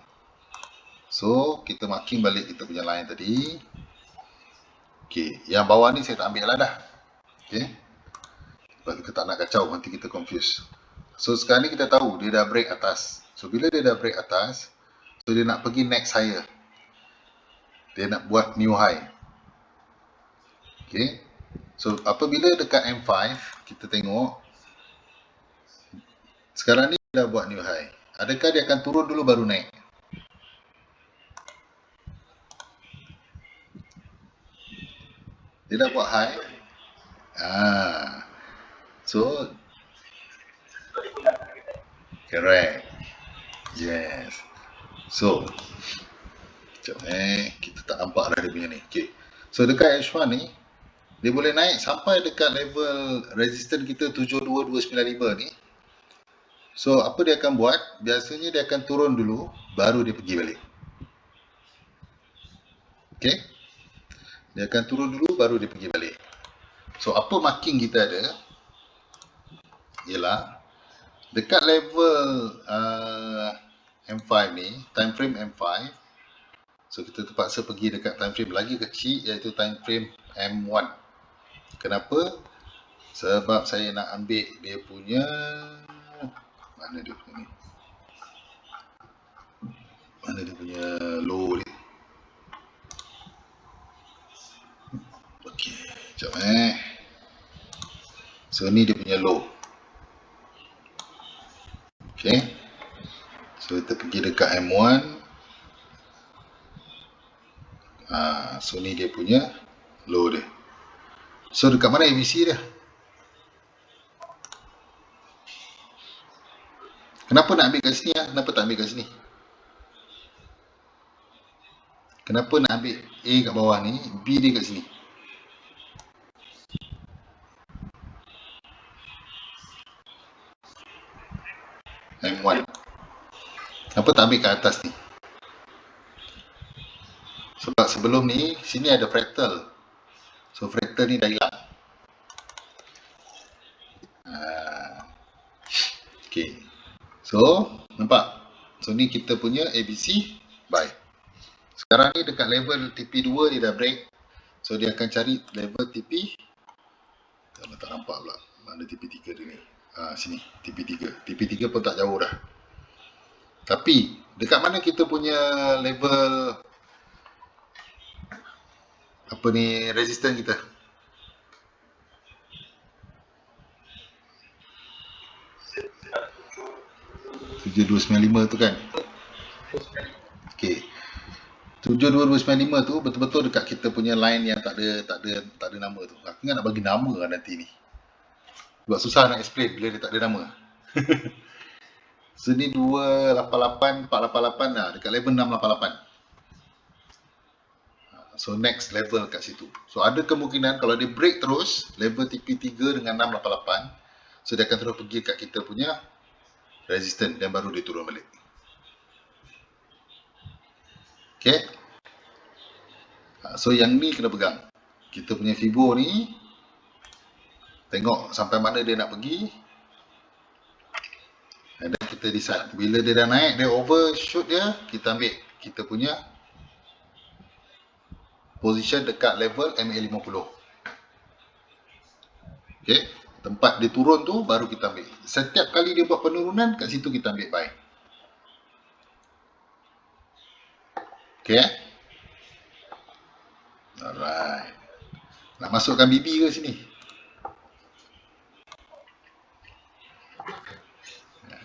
So kita marking balik kita punya line tadi. Okay, yang bawah ni saya tak ambil lah dah. Okay, sebab kita tak nak kacau, nanti kita confuse. So sekarang ni kita tahu dia dah break atas. So bila dia dah break atas, so dia nak pergi next higher, dia nak buat new high. Okay, so apabila dekat M5 kita tengok sekarang ni dia dah buat new high, adakah dia akan turun dulu baru naik? Dia dah buat high. So correct. Yes. So sekejap kita tak nampak dah dia punya ni. Okay. So dekat H1 ni, dia boleh naik sampai dekat level resistance kita 72295 ni. So apa dia akan buat? Biasanya dia akan turun dulu, baru dia pergi balik. Okay. Dia akan turun dulu, baru dia pergi balik. So apa marking kita ada? Ialah dekat level M5 ni, time frame M5. So kita terpaksa pergi dekat time frame lagi kecil, iaitu time frame M1. Kenapa? Sebab saya nak ambil dia punya, mana dia punya ni? Mana dia punya low ni? Okey, sekejap So ni dia punya low. Okay. So kita pergi dekat M1. So ni dia punya low dia. So dekat mana ABC dia? Kenapa nak ambil kat sini? Kenapa tak ambil kat sini? Kenapa nak ambil A kat bawah ni, B dia kat sini? M1. Kenapa tak ambil kat atas ni? Sebab sebelum ni, sini ada fractal. So fractal ni dah hilang. Okay. So, nampak? So ni kita punya ABC buy. Sekarang ni dekat level TP2 dia dah break. So dia akan cari level TP. Kalau tak nampak pula. Mana TP3 dia ni? Sini. TP3. TP3 pun tak jauh dah. Tapi, dekat mana kita punya level apa ni, resistance kita? .7295 tu kan? Okay. 72295 tu betul-betul dekat kita punya line yang tak ada nama tu. Aku ingat nak bagi nama lah nanti ni. Sebab susah nak explain bila dia tak ada nama. So ni 288, 488 lah. Dekat level 688. So next level kat situ. So ada kemungkinan kalau dia break terus level TP3 dengan 688, so dia akan terus pergi kat kita punya resistance dan baru dia turun balik. Okay. So yang ni kena pegang. Kita punya Fibo ni, tengok sampai mana dia nak pergi. Dan kita decide. Bila dia dah naik, dia overshoot dia, kita ambil kita punya position dekat level MA50. Okay. Tempat dia turun tu baru kita ambil. Setiap kali dia buat penurunan, kat situ kita ambil buy. Okay. Alright. Nak masukkan BB ke sini?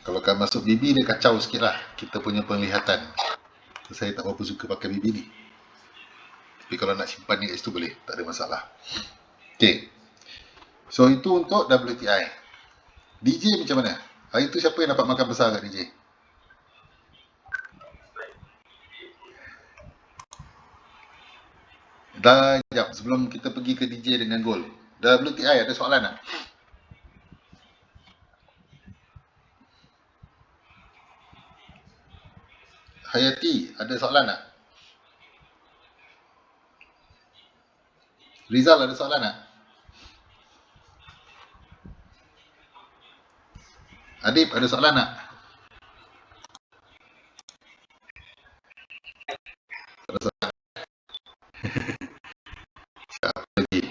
Kalau kan masuk BB dia kacau sikit lah kita punya penglihatan. Saya tak berapa suka pakai BB ni. Tapi kalau nak simpan ni kat situ boleh, tak ada masalah. Okay. So itu untuk WTI. DJ macam mana? Hari tu siapa yang dapat makan besar kat DJ? Dah, sekejap. Sebelum kita pergi ke DJ dengan gold. WTI ada soalan tak? Hayati, ada soalan tak? Rizal, ada soalan tak? Adib, ada soalan tak? Ada soalan. Siapa lagi?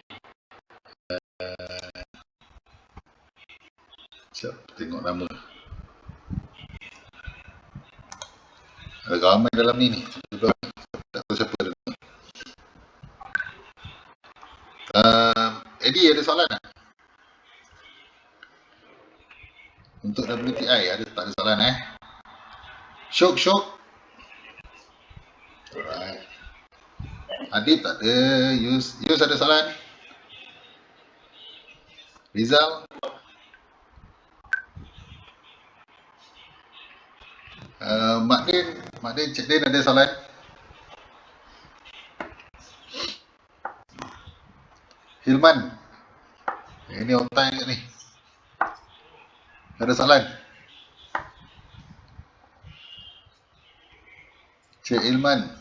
Siap, tengok nama. Ada ramai dalam ni. Tak tahu siapa ada. Eddie, ada soalan tak? Untuk WTI, tak ada soalan Syok. Alright. Adib tak ada. Yus ada soalan? Rizal? Mak Din, Cik Din ada soalan? Hilman? Ini otak ni. Ada soalan? Cik Hilman?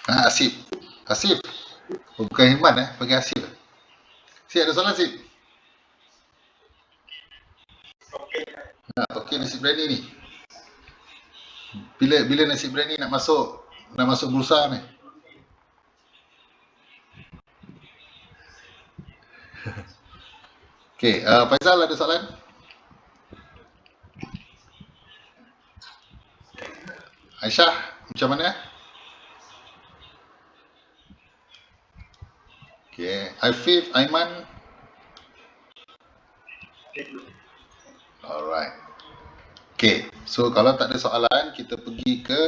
Asif. Asif? Oh, bukan Hilman panggil Asif. Sip, ada soalan Sip? Okey nasi biryani ni. Bila nasi biryani nak masuk bursa ni? Okey, Faizal ada soalan? Aisyah, macam mana? Okey, Afif, Aiman? Alright. Okey, so kalau tak ada soalan, kita pergi ke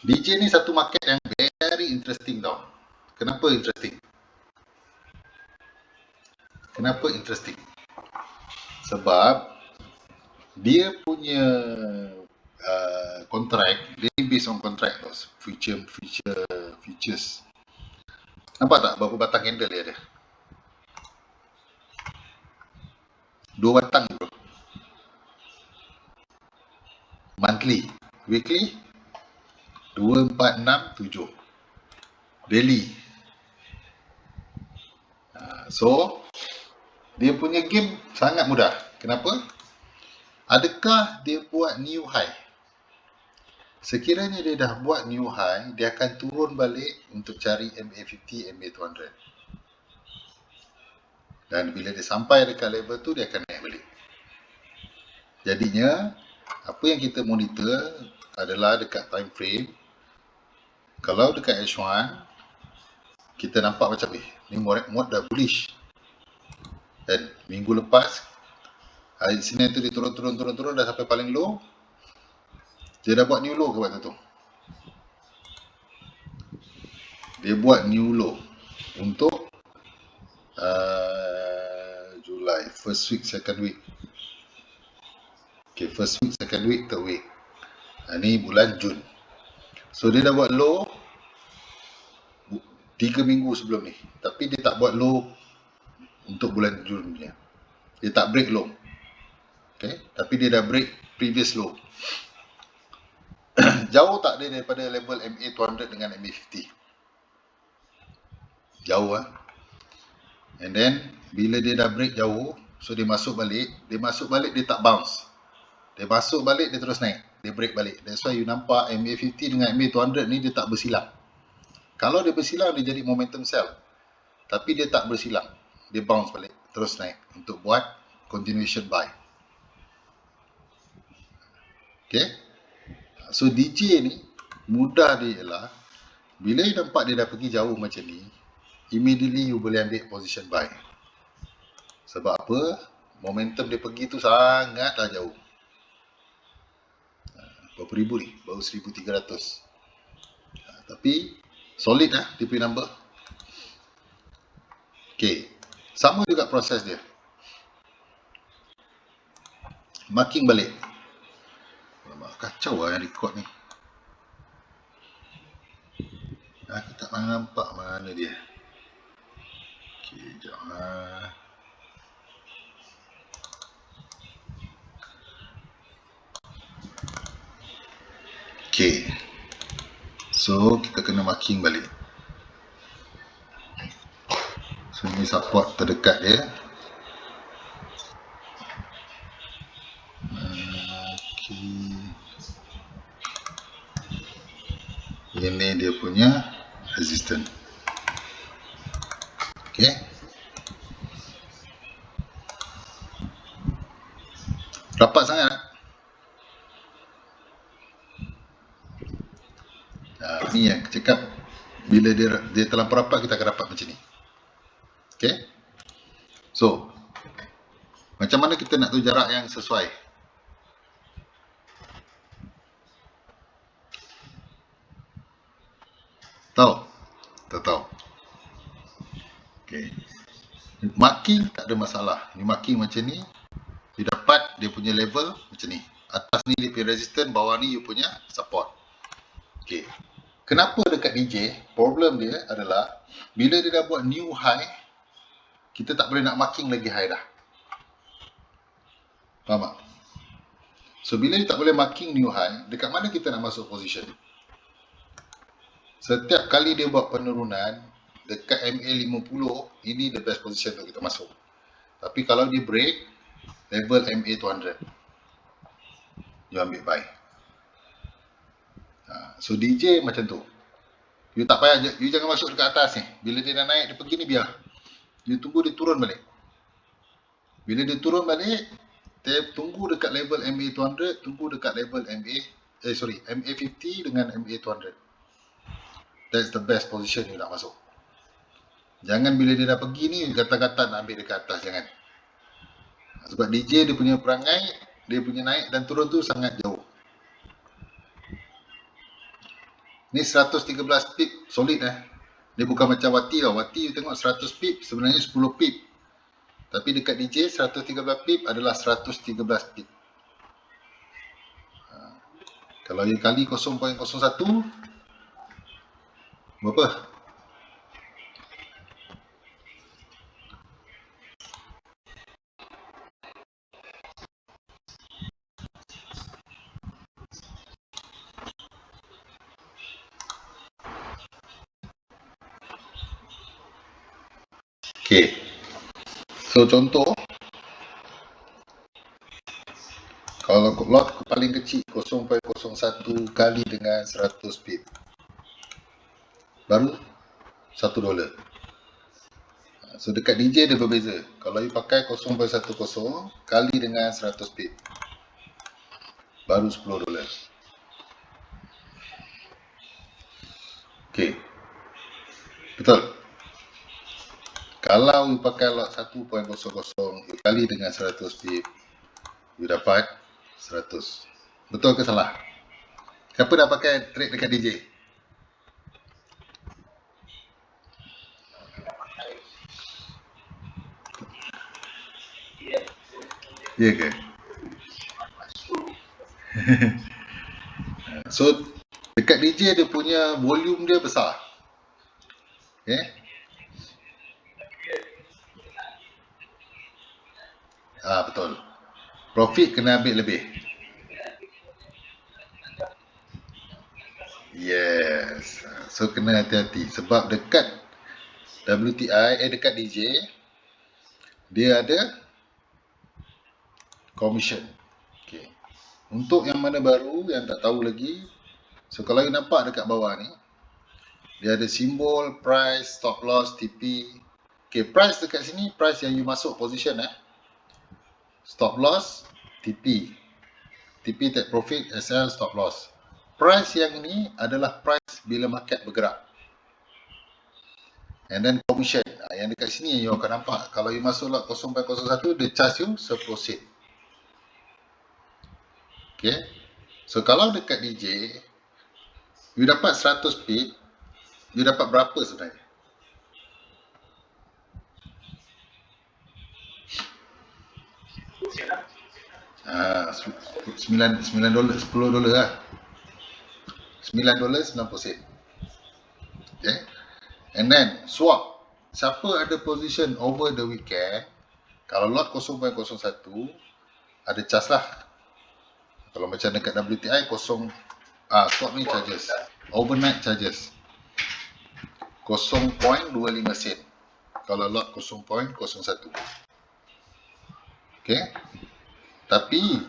DJ ni satu market yang very interesting tau. Kenapa interesting? Kenapa interesting? Sebab dia punya kontrak, dia based on kontrak tau. Features. Nampak tak berapa batang candle dia ada? 2 batang bro. Monthly. Weekly 2, 4, 6, 7. Daily. So dia punya game sangat mudah. Kenapa? Adakah dia buat new high? Sekiranya dia dah buat new high, dia akan turun balik untuk cari MA50, MA200. Dan bila dia sampai dekat level tu, dia akan naik balik. Jadinya, apa yang kita monitor adalah dekat time frame. Kalau dekat H1, kita nampak macam ni muat dah bullish. Dan minggu lepas, hari Isnin tu dia turun dah sampai paling low. Dia dah buat new low ke waktu tu? Dia buat new low untuk Julai, first week, second week. Okay, first week, second week, third week. Ni bulan Jun. So dia dah buat low 3 minggu sebelum ni. Tapi dia tak buat low untuk bulan Jun punya. Dia tak break low. Okay, tapi dia dah break previous low. Jauh tak dia daripada level MA200 dengan MA50? Jauh And then bila dia dah break jauh, so dia masuk balik, dia tak bounce. Dia masuk balik, dia terus naik. Dia break balik. That's why you nampak MA50 dengan MA200 ni dia tak bersilang. Kalau dia bersilang, dia jadi momentum sell. Tapi dia tak bersilang. Dia bounce balik, terus naik untuk buat continuation buy. Okay. So DJ ni mudah dia ialah bila you nampak dia dah pergi jauh macam ni, immediately you boleh ambil position buy. Sebab apa? Momentum dia pergi tu sangatlah jauh. Berapa ribu ni? Baru 1,300. Tapi solid dia punya number. Okay. Sama juga proses dia. Marking balik. Kacau yang record ni. Aku tak nampak mana dia. Okay, sekejap Okay. So, kita kena marking balik. So, ini support terdekat dia. Okay. Ini dia punya resistance. Okay. Rapat sangat. Ni yang cakap bila dia terlampau rapat, kita akan rapat macam ni. Okay. So, macam mana kita nak tahu jarak yang sesuai? Tahu? Tak tahu. Okay. Marking tak ada masalah. Ni marking macam ni. You dapat dia punya level macam ni. Atas ni dia punya resistance, bawah ni you punya support. Okay. Kenapa dekat DJ, problem dia adalah bila dia dah buat new high, kita tak boleh nak marking lagi high dah. Faham tak? So bila dia tak boleh marking new high, dekat mana kita nak masuk position? Setiap kali dia buat penurunan dekat MA50, ini the best position untuk kita masuk. Tapi kalau dia break level MA200, you ambil buy. So DJ macam tu. You tak payah, you jangan masuk dekat atas ni. Bila dia dah naik, dia pergi ni biar. You tunggu dia turun balik. Bila dia turun balik, dia tunggu dekat level MA200, tunggu dekat level MA50 dengan MA200. That's the best position you nak masuk. Jangan bila dia dah pergi ni, kata-kata nak ambil dekat atas, jangan. Sebab DJ dia punya perangai, dia punya naik dan turun tu sangat jauh. Ni 113 pip solid Dia bukan macam Wati tau. Wati you tengok 100 pip sebenarnya 10 pip. Tapi dekat DJ 113 pip adalah 113 pip. Kalau you kali 0.01 berapa? Okay. So contoh, kalau lot paling kecil 0.01 kali dengan 100 pip, baru $1. So dekat DJ dia berbeza. Kalau you pakai 0.10 kali dengan 100 pip, baru $10. Okay. Betul. Kalau you pakai lot 1.00 you kali dengan 100 pip, you dapat 100. Betul ke salah? Siapa dah pakai trade dekat DJ? Ya ke? So dekat DJ dia punya volume dia besar. Okay? Betul. Profit kena ambil lebih. Yes. So kena hati-hati. Sebab dekat WTI, dekat DJ, dia ada commission. Okay. Untuk yang mana baru, yang tak tahu lagi, so kalau you nampak dekat bawah ni, dia ada simbol, price, stop loss, TP. Okay, price dekat sini, price yang you masuk position stop loss, TP. TP take profit, SL, stop loss. Price yang ini adalah price bila market bergerak. And then commission. Yang dekat sini you akan nampak. Kalau you masuk lot 0.01, dia charge you 10%. Okay. So kalau dekat DJ, you dapat 100 pip, you dapat berapa sebenarnya? $9, $10 lah. $9.90. Okay. And then swap. Siapa ada position over the weekend, kalau lot 0.01 ada charge lah. Kalau macam dekat WTI swap ni charges. Overnight charges 0.25 sen kalau lot 0.01. Okay. Tapi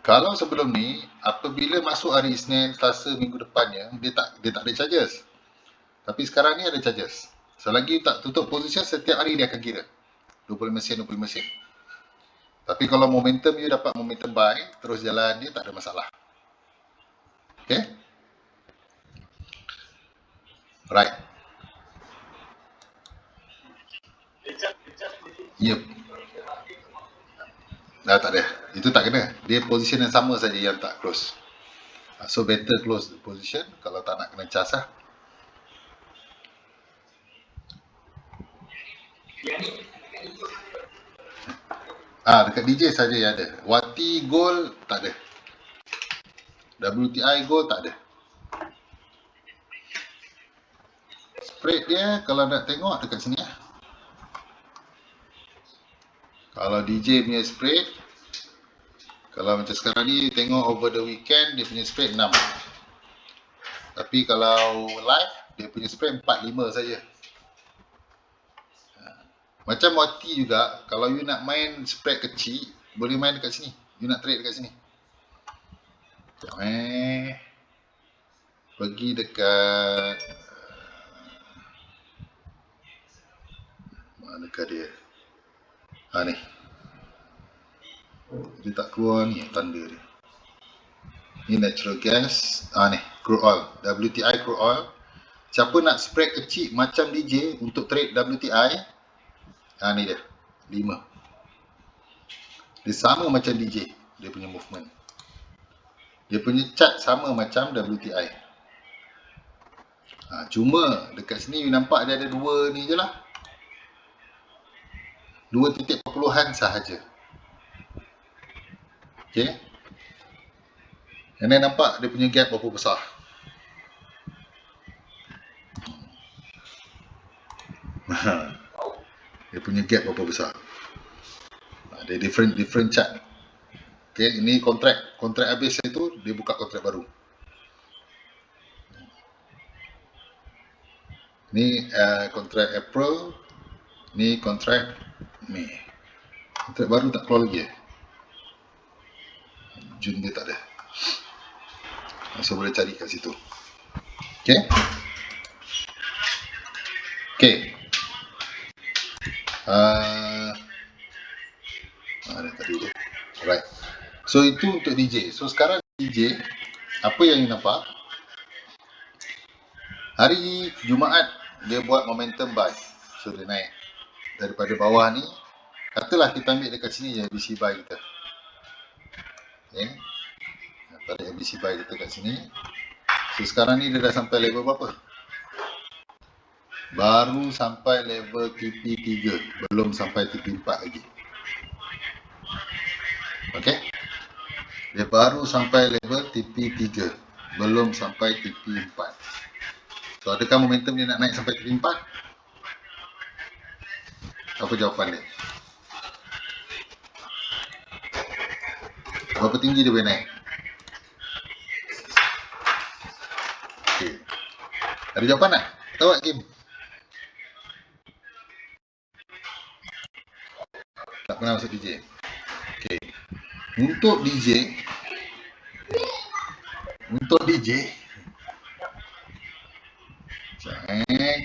kalau sebelum ni, apabila masuk hari Isnin, Selasa, minggu depannya, dia tak ada charges. Tapi sekarang ni ada charges. Selagi tak tutup position, setiap hari dia akan kira 25 sen. Tapi kalau momentum you dapat momentum buy, terus jalan dia, tak ada masalah. Okay. Right. Yep. Tak ada. Itu tak kena. Dia position yang sama saja yang tak close. So better close the position kalau tak nak kena charge lah. Dekat DJ saja yang ada. Wati Gold tak ada. WTI Gold tak ada. Spread dia kalau nak tengok dekat sini lah. Kalau DJ punya spread, kalau macam sekarang ni tengok over the weekend dia punya spread 6. Tapi kalau live dia punya spread 4-5 saja. Macam Wati juga, kalau you nak main spread kecil, boleh main dekat sini. You nak trade dekat sini. Pergi dekat manakah dia? Ni. Dia tak keluar ni tanda dia. Ni natural gas. Ni crude oil, WTI crude oil. Siapa nak spread kecil macam DJ untuk trade WTI? Ni dia 5. Dia sama macam DJ, dia punya movement. Dia punya chart sama macam WTI. Cuma dekat sini you nampak dia ada 2 ni je lah. 2 titik perpuluhan sahaja. Okay. And then nampak dia punya gap berapa besar. Dia punya gap berapa besar. Dia different chart. Okay, ini kontrak habis itu dia buka kontrak baru. Ni kontrak April, ni kontrak Mei. Kontrak baru tak keluar lagi. Jun dia tak ada. So boleh cari kat situ. Okay. Ada tadi tu. Alright. So itu untuk DJ. So sekarang DJ, apa yang you nampak? Hari Jumaat dia buat momentum buy. So dia naik daripada bawah ni. Katalah kita ambil dekat sini je ABC buy kita. Okay. Tarik ABC buy kita kat sini. So sekarang ni dia dah sampai level berapa? Baru sampai level TP3. Belum sampai TP4 lagi. Okay. Dia baru sampai level TP3. Belum sampai TP4. So adakah momentum dia nak naik sampai TP4? Apa jawapan dia? Berapa tinggi dia boleh naik? Okay. Ada jawapan tak? Tahu tak game? Tak pernah masuk DJ. Okay. Untuk DJ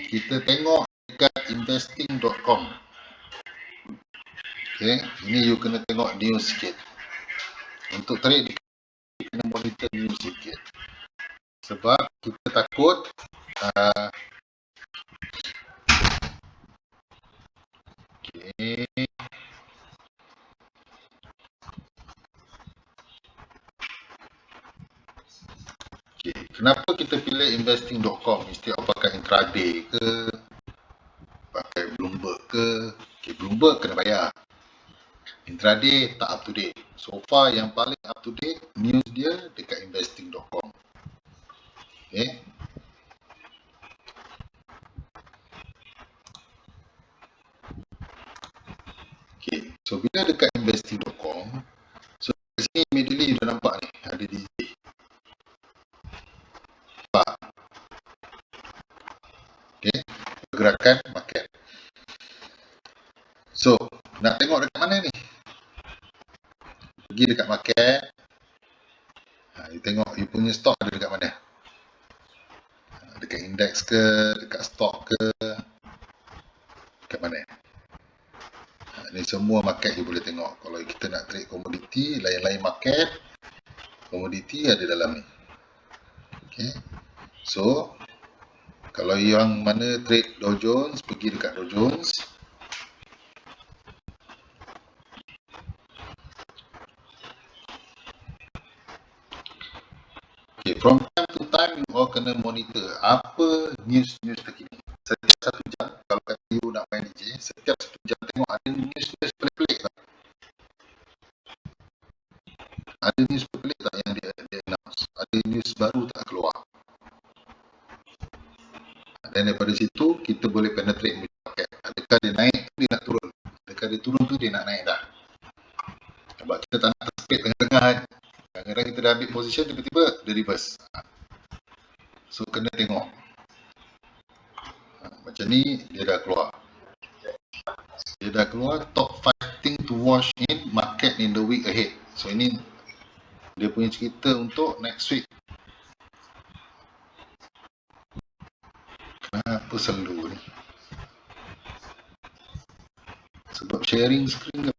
kita tengok dekat investing.com. Okay. Ini you kena tengok news sikit. Untuk trade kena monitor news sikit. Sebab kita takut kenapa kita pilih investing.com instead of pakai intraday ke, pakai Bloomberg ke? Bloomberg kena bayar. Intraday tak up to date. So far yang paling up to date news dia dekat investing.com. Okay. So bila dekat investing.com, so di sini immediately dah nampak ni ada DJ. Okay. Pergerakan market. So nak tengok dekat mana ni? Pergi dekat market. You tengok you punya stock ada dekat mana? Dekat index ke, dekat stock ke, dekat mana? Ni semua market you boleh tengok. Kalau kita nak trade komoditi, lain-lain market, komoditi ada dalam ni. Okay. So kalau yang mana trade Dow Jones, pergi dekat Dow Jones. Okay, from time to time you all kena monitor apa news terkini. Setiap 1 jam, kalau kata you nak main DJ, setiap 1 Ada news pelik tak yang dia announce? Ada news baru tak keluar? Dan daripada situ kita boleh penetrate market. Adakah dia naik tu dia nak turun? Adakah dia turun tu dia nak naik dah? Sebab kita tak nak tersepit tengah-tengah kan. Kadang-kadang kita dah ambil position tiba-tiba dia reverse. So kena tengok. Macam ni dia dah keluar. Dia dah keluar top 5 thing to watch in market in the week ahead. So ini dia punya cerita untuk next week. Kenapa selalu ni? Sebab sharing screen ke?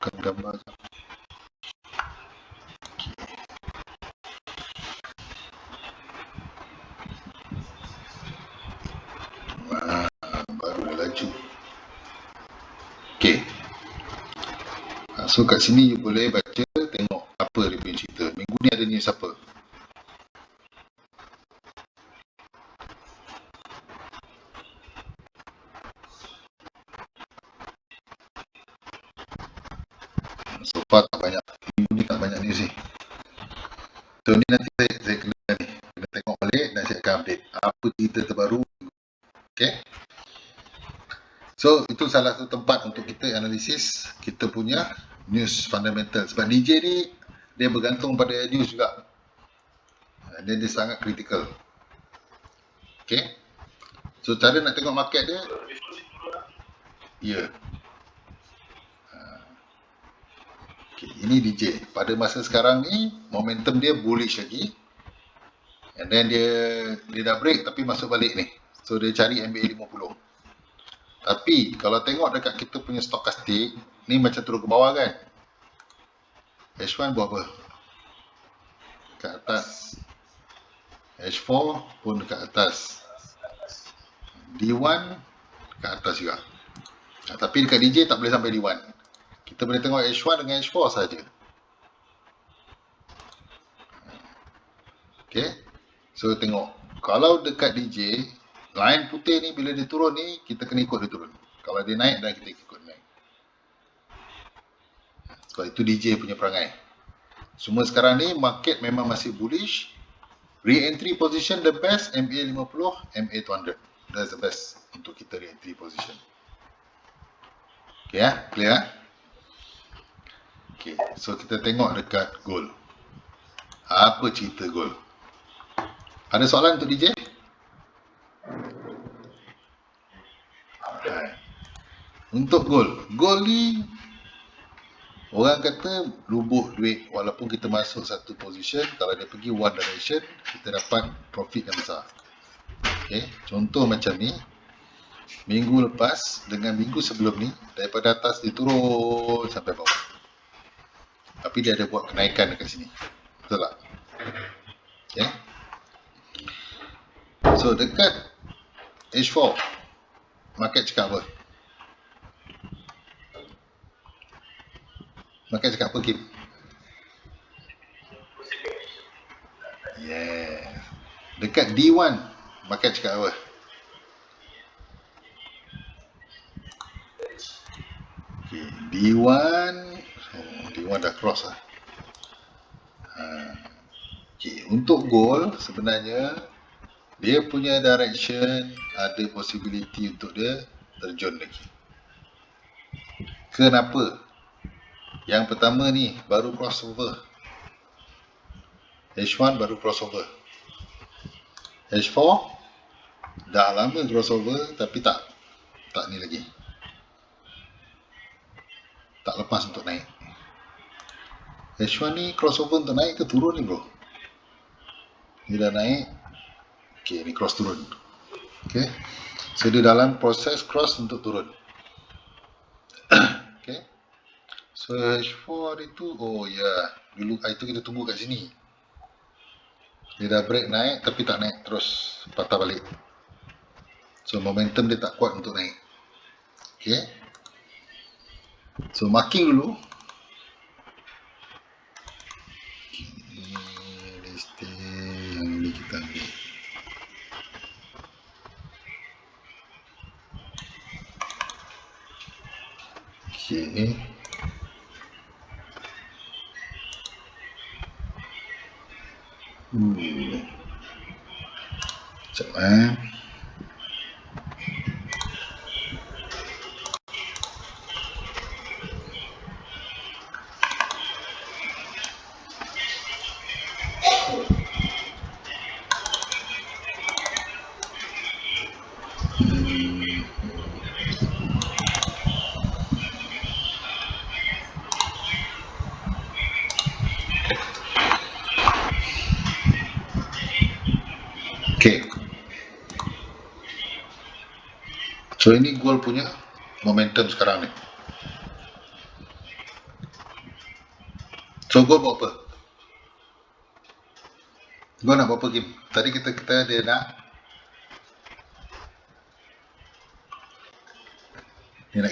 Bukan gambar je. Baru dia laju. Okay. So kat sini you boleh baca, tengok apa dia punya cerita. Minggu ni ada news apa? So far tak banyak. Minggu ni tak banyak news ni. So ni nanti saya kena tengok balik dan saya akan update apa cerita terbaru. Okay. So itu salah satu tempat untuk kita analisis kita punya news fundamental. Sebab DJ ni dia bergantung pada news juga. Dia sangat kritikal. Okay. So cara nak tengok market dia, ya. Okay, ini DJ. Pada masa sekarang ni momentum dia bullish lagi. And then dia dah break tapi masuk balik ni. So dia cari MA 50. Tapi kalau tengok dekat kita punya stokastik, ni macam turun ke bawah kan. H1 buat apa? Kat atas. H4 pun dekat atas. D1 kat atas juga. Tapi dekat DJ tak boleh sampai D1. Kita boleh tengok H1 dengan H4 saja. Okay. So tengok. Kalau dekat DJ, line putih ni bila dia turun ni, kita kena ikut dia turun. Kalau dia naik, dan kita ikut naik. Sebab itu DJ punya perangai. Semua sekarang ni, market memang masih bullish. Re-entry position the best, MA 50, MA 200. That's the best untuk kita re-entry position. Okay, clear? Okay, so kita tengok dekat gold. Apa cerita gold? Ada soalan untuk DJ? Untuk gold. Gold ni orang kata lubuh duit walaupun kita masuk satu position, kalau dia pergi one direction, kita dapat profit yang besar. Okay. Contoh macam ni, minggu lepas dengan minggu sebelum ni, daripada atas dia turun sampai bawah. Tapi dia ada buat kenaikan dekat sini. Betul tak? Okay. So dekat H4, market cakap apa? Market cakap apa, Kim? Yes. Dekat D1, market cakap apa? Okay. D1, D1 dah cross lah. Okay. Untuk gold, sebenarnya dia punya direction ada possibility untuk dia terjun lagi. Kenapa? Yang pertama ni baru crossover. H1 baru crossover. H4 dah lama crossover tapi tak ni lagi. Tak lepas untuk naik. H1 ni crossover untuk naik ke turun ni bro? Dia dah naik. Okay, ni cross turun. Okay. So dia dalam proses cross untuk turun. Okay. So H4 itu, oh ya, dulu itu kita tunggu kat sini. Dia dah break naik tapi tak naik terus, patah balik. So momentum dia tak kuat untuk naik. Okay. So marking dulu. Listing yang ini kita ambil. Okay. Sekejap. Okay. So ini goal punya momentum sekarang ni. So goal buat apa? Goal nak buat apa game? Tadi kita dia nak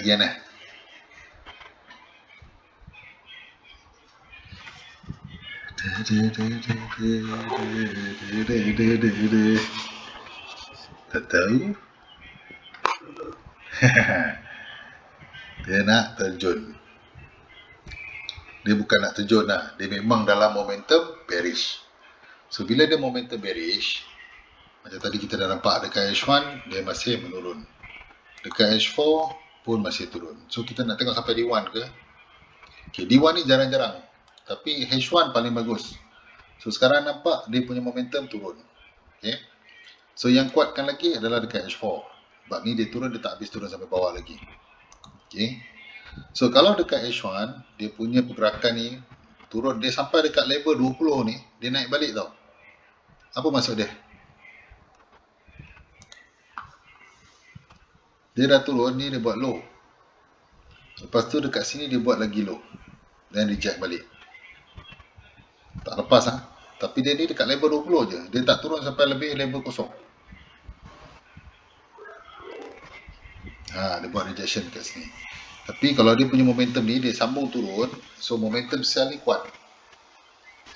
gian eh. Tak tahu. Dia nak terjun. Dia bukan nak terjun lah. Dia memang dalam momentum bearish. So bila dia momentum bearish, macam tadi kita dah nampak dekat H1 dia masih menurun. Dekat H4 pun masih turun. So kita nak tengok sampai D1 ke? Okay, D1 ni jarang-jarang. Tapi H1 paling bagus. So sekarang nampak dia punya momentum turun. Okay. So yang kuatkan lagi adalah dekat H4. Sebab ni dia turun, dia tak habis turun sampai bawah lagi. Okay. So kalau dekat H1, dia punya pergerakan ni turun, dia sampai dekat level 20 ni, dia naik balik tau. Apa maksud dia? Dia dah turun ni, dia buat low. Lepas tu dekat sini dia buat lagi low. Dan reject balik. Tak lepas lah. Tapi dia ni dekat level 20 je. Dia tak turun sampai lebih level kosong. Dia buat rejection dekat sini. Tapi kalau dia punya momentum ni, dia sambung turun. So momentum sell ni kuat.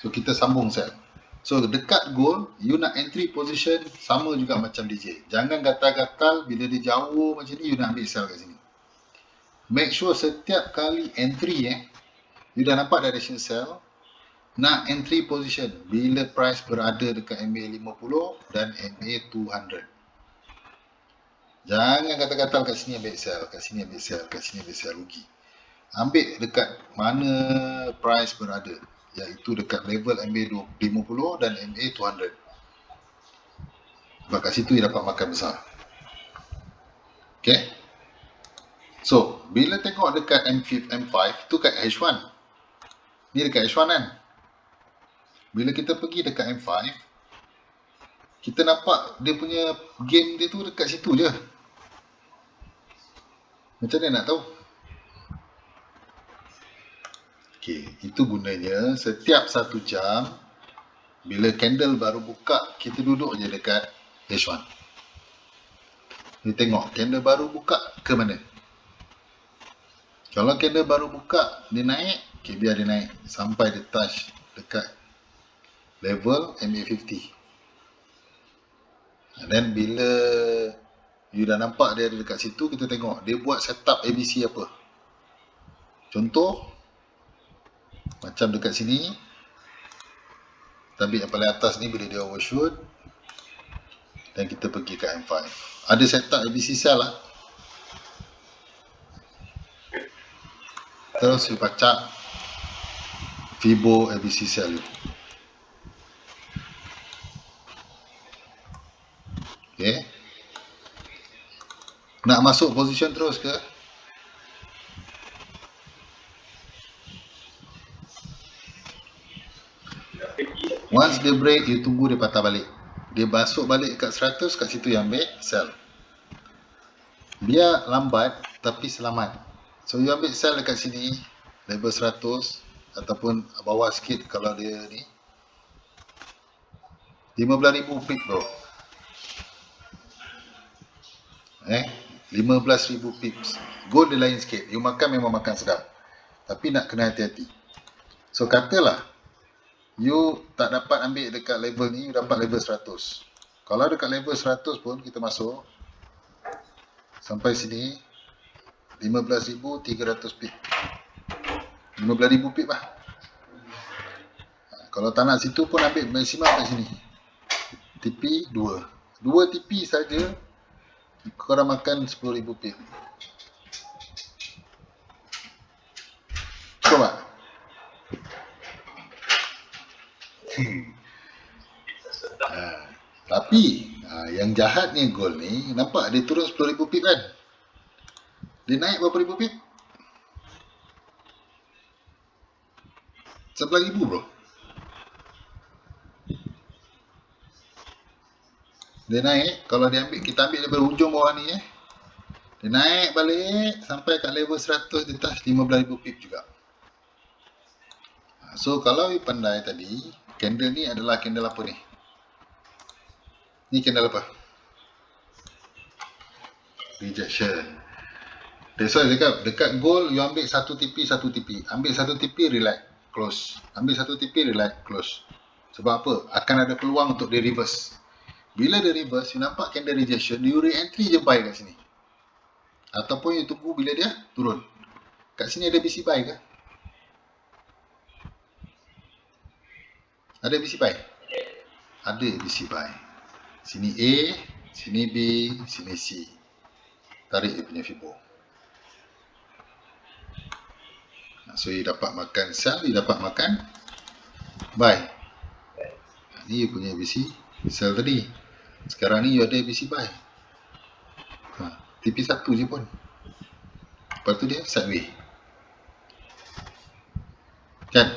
So kita sambung sell. So dekat goal, you nak entry position sama juga macam DJ. Jangan gatal-gatal bila dia jauh macam ni, you nak ambil sell kat sini. Make sure setiap kali entry you dah nampak direction sell, nak entry position bila price berada dekat MA 50 dan MA 200. Jangan gatal-gatal kat sini ambil sell, kat sini ambil sell, kat sini ambil sell, rugi. Ambil dekat mana price berada, iaitu dekat level MA 50 dan MA 200. Sebab kat situ you dapat makan besar. Okay. So, bila tengok dekat M5 tu kat H1. Ni dekat H1 kan. Bila kita pergi dekat M5, kita nampak dia punya game dia tu dekat situ je. Macam mana nak tahu? Okay, itu gunanya setiap 1 jam bila candle baru buka, kita duduk je dekat H1. Kita tengok candle baru buka ke mana. Kalau candle baru buka, dia naik, okay, biar dia naik sampai dia touch dekat level MA50. Dan bila you dah nampak dia ada dekat situ, kita tengok dia buat setup ABC apa. Contoh macam dekat sini, tabik yang paling atas ni bila dia overshoot dan kita pergi ke M5, ada setup ABC sell lah. Terus you pacak Fibo ABC sell. Okay. Nak masuk position terus ke? Once dia break, you tunggu dia patah balik. Dia masuk balik kat 100, kat situ yang ambil sell. Biar lambat tapi selamat. So you ambil sell dekat sini level 100 ataupun bawah sikit kalau dia ni 15,000 pip bro. 15,000 pips. Gold dia lain sikit. You makan memang makan sedap. Tapi nak kena hati-hati. So katalah you tak dapat ambil dekat level ni, you dapat level 100. Kalau dekat level 100 pun kita masuk sampai sini 15,300 pip. 15,000 pip lah. Kalau tak nak situ pun ambil maksimum kat sini. TP 2. 2 TP saja korang makan 10,000 pip. Cukup tak? Tapi yang jahatnya gold ni, nampak dia turun 10,000 pip kan? Dia naik berapa ribu pip? 11,000 bro. Dia naik, kalau dia ambil, kita ambil daripada hujung bawah ni dia naik balik sampai kat level 100, dia touch 15,000 pip juga. So kalau you pandai tadi, candle ni adalah candle apa ni? Ni candle apa? Rejection. That's why dekat gold, you ambil 1 TP, 1 TP. Ambil 1 TP, relax, close. Ambil 1 TP, relax, close. Sebab apa? Akan ada peluang untuk dia reverse. Bila dia reverse, you nampak candle rejection, you re-entry je buy kat sini. Ataupun you tunggu bila dia turun. Kat sini ada BC buy ke? Ada BC buy? Ada BC buy. Sini A, sini B, sini C. Tarik dia punya Fibo. So, you dapat makan sell, you dapat makan buy. Ni you punya BC sell tadi. Sekarang ni you ada BC buy. TP 1 je pun. Lepas tu dia sideway. Kan?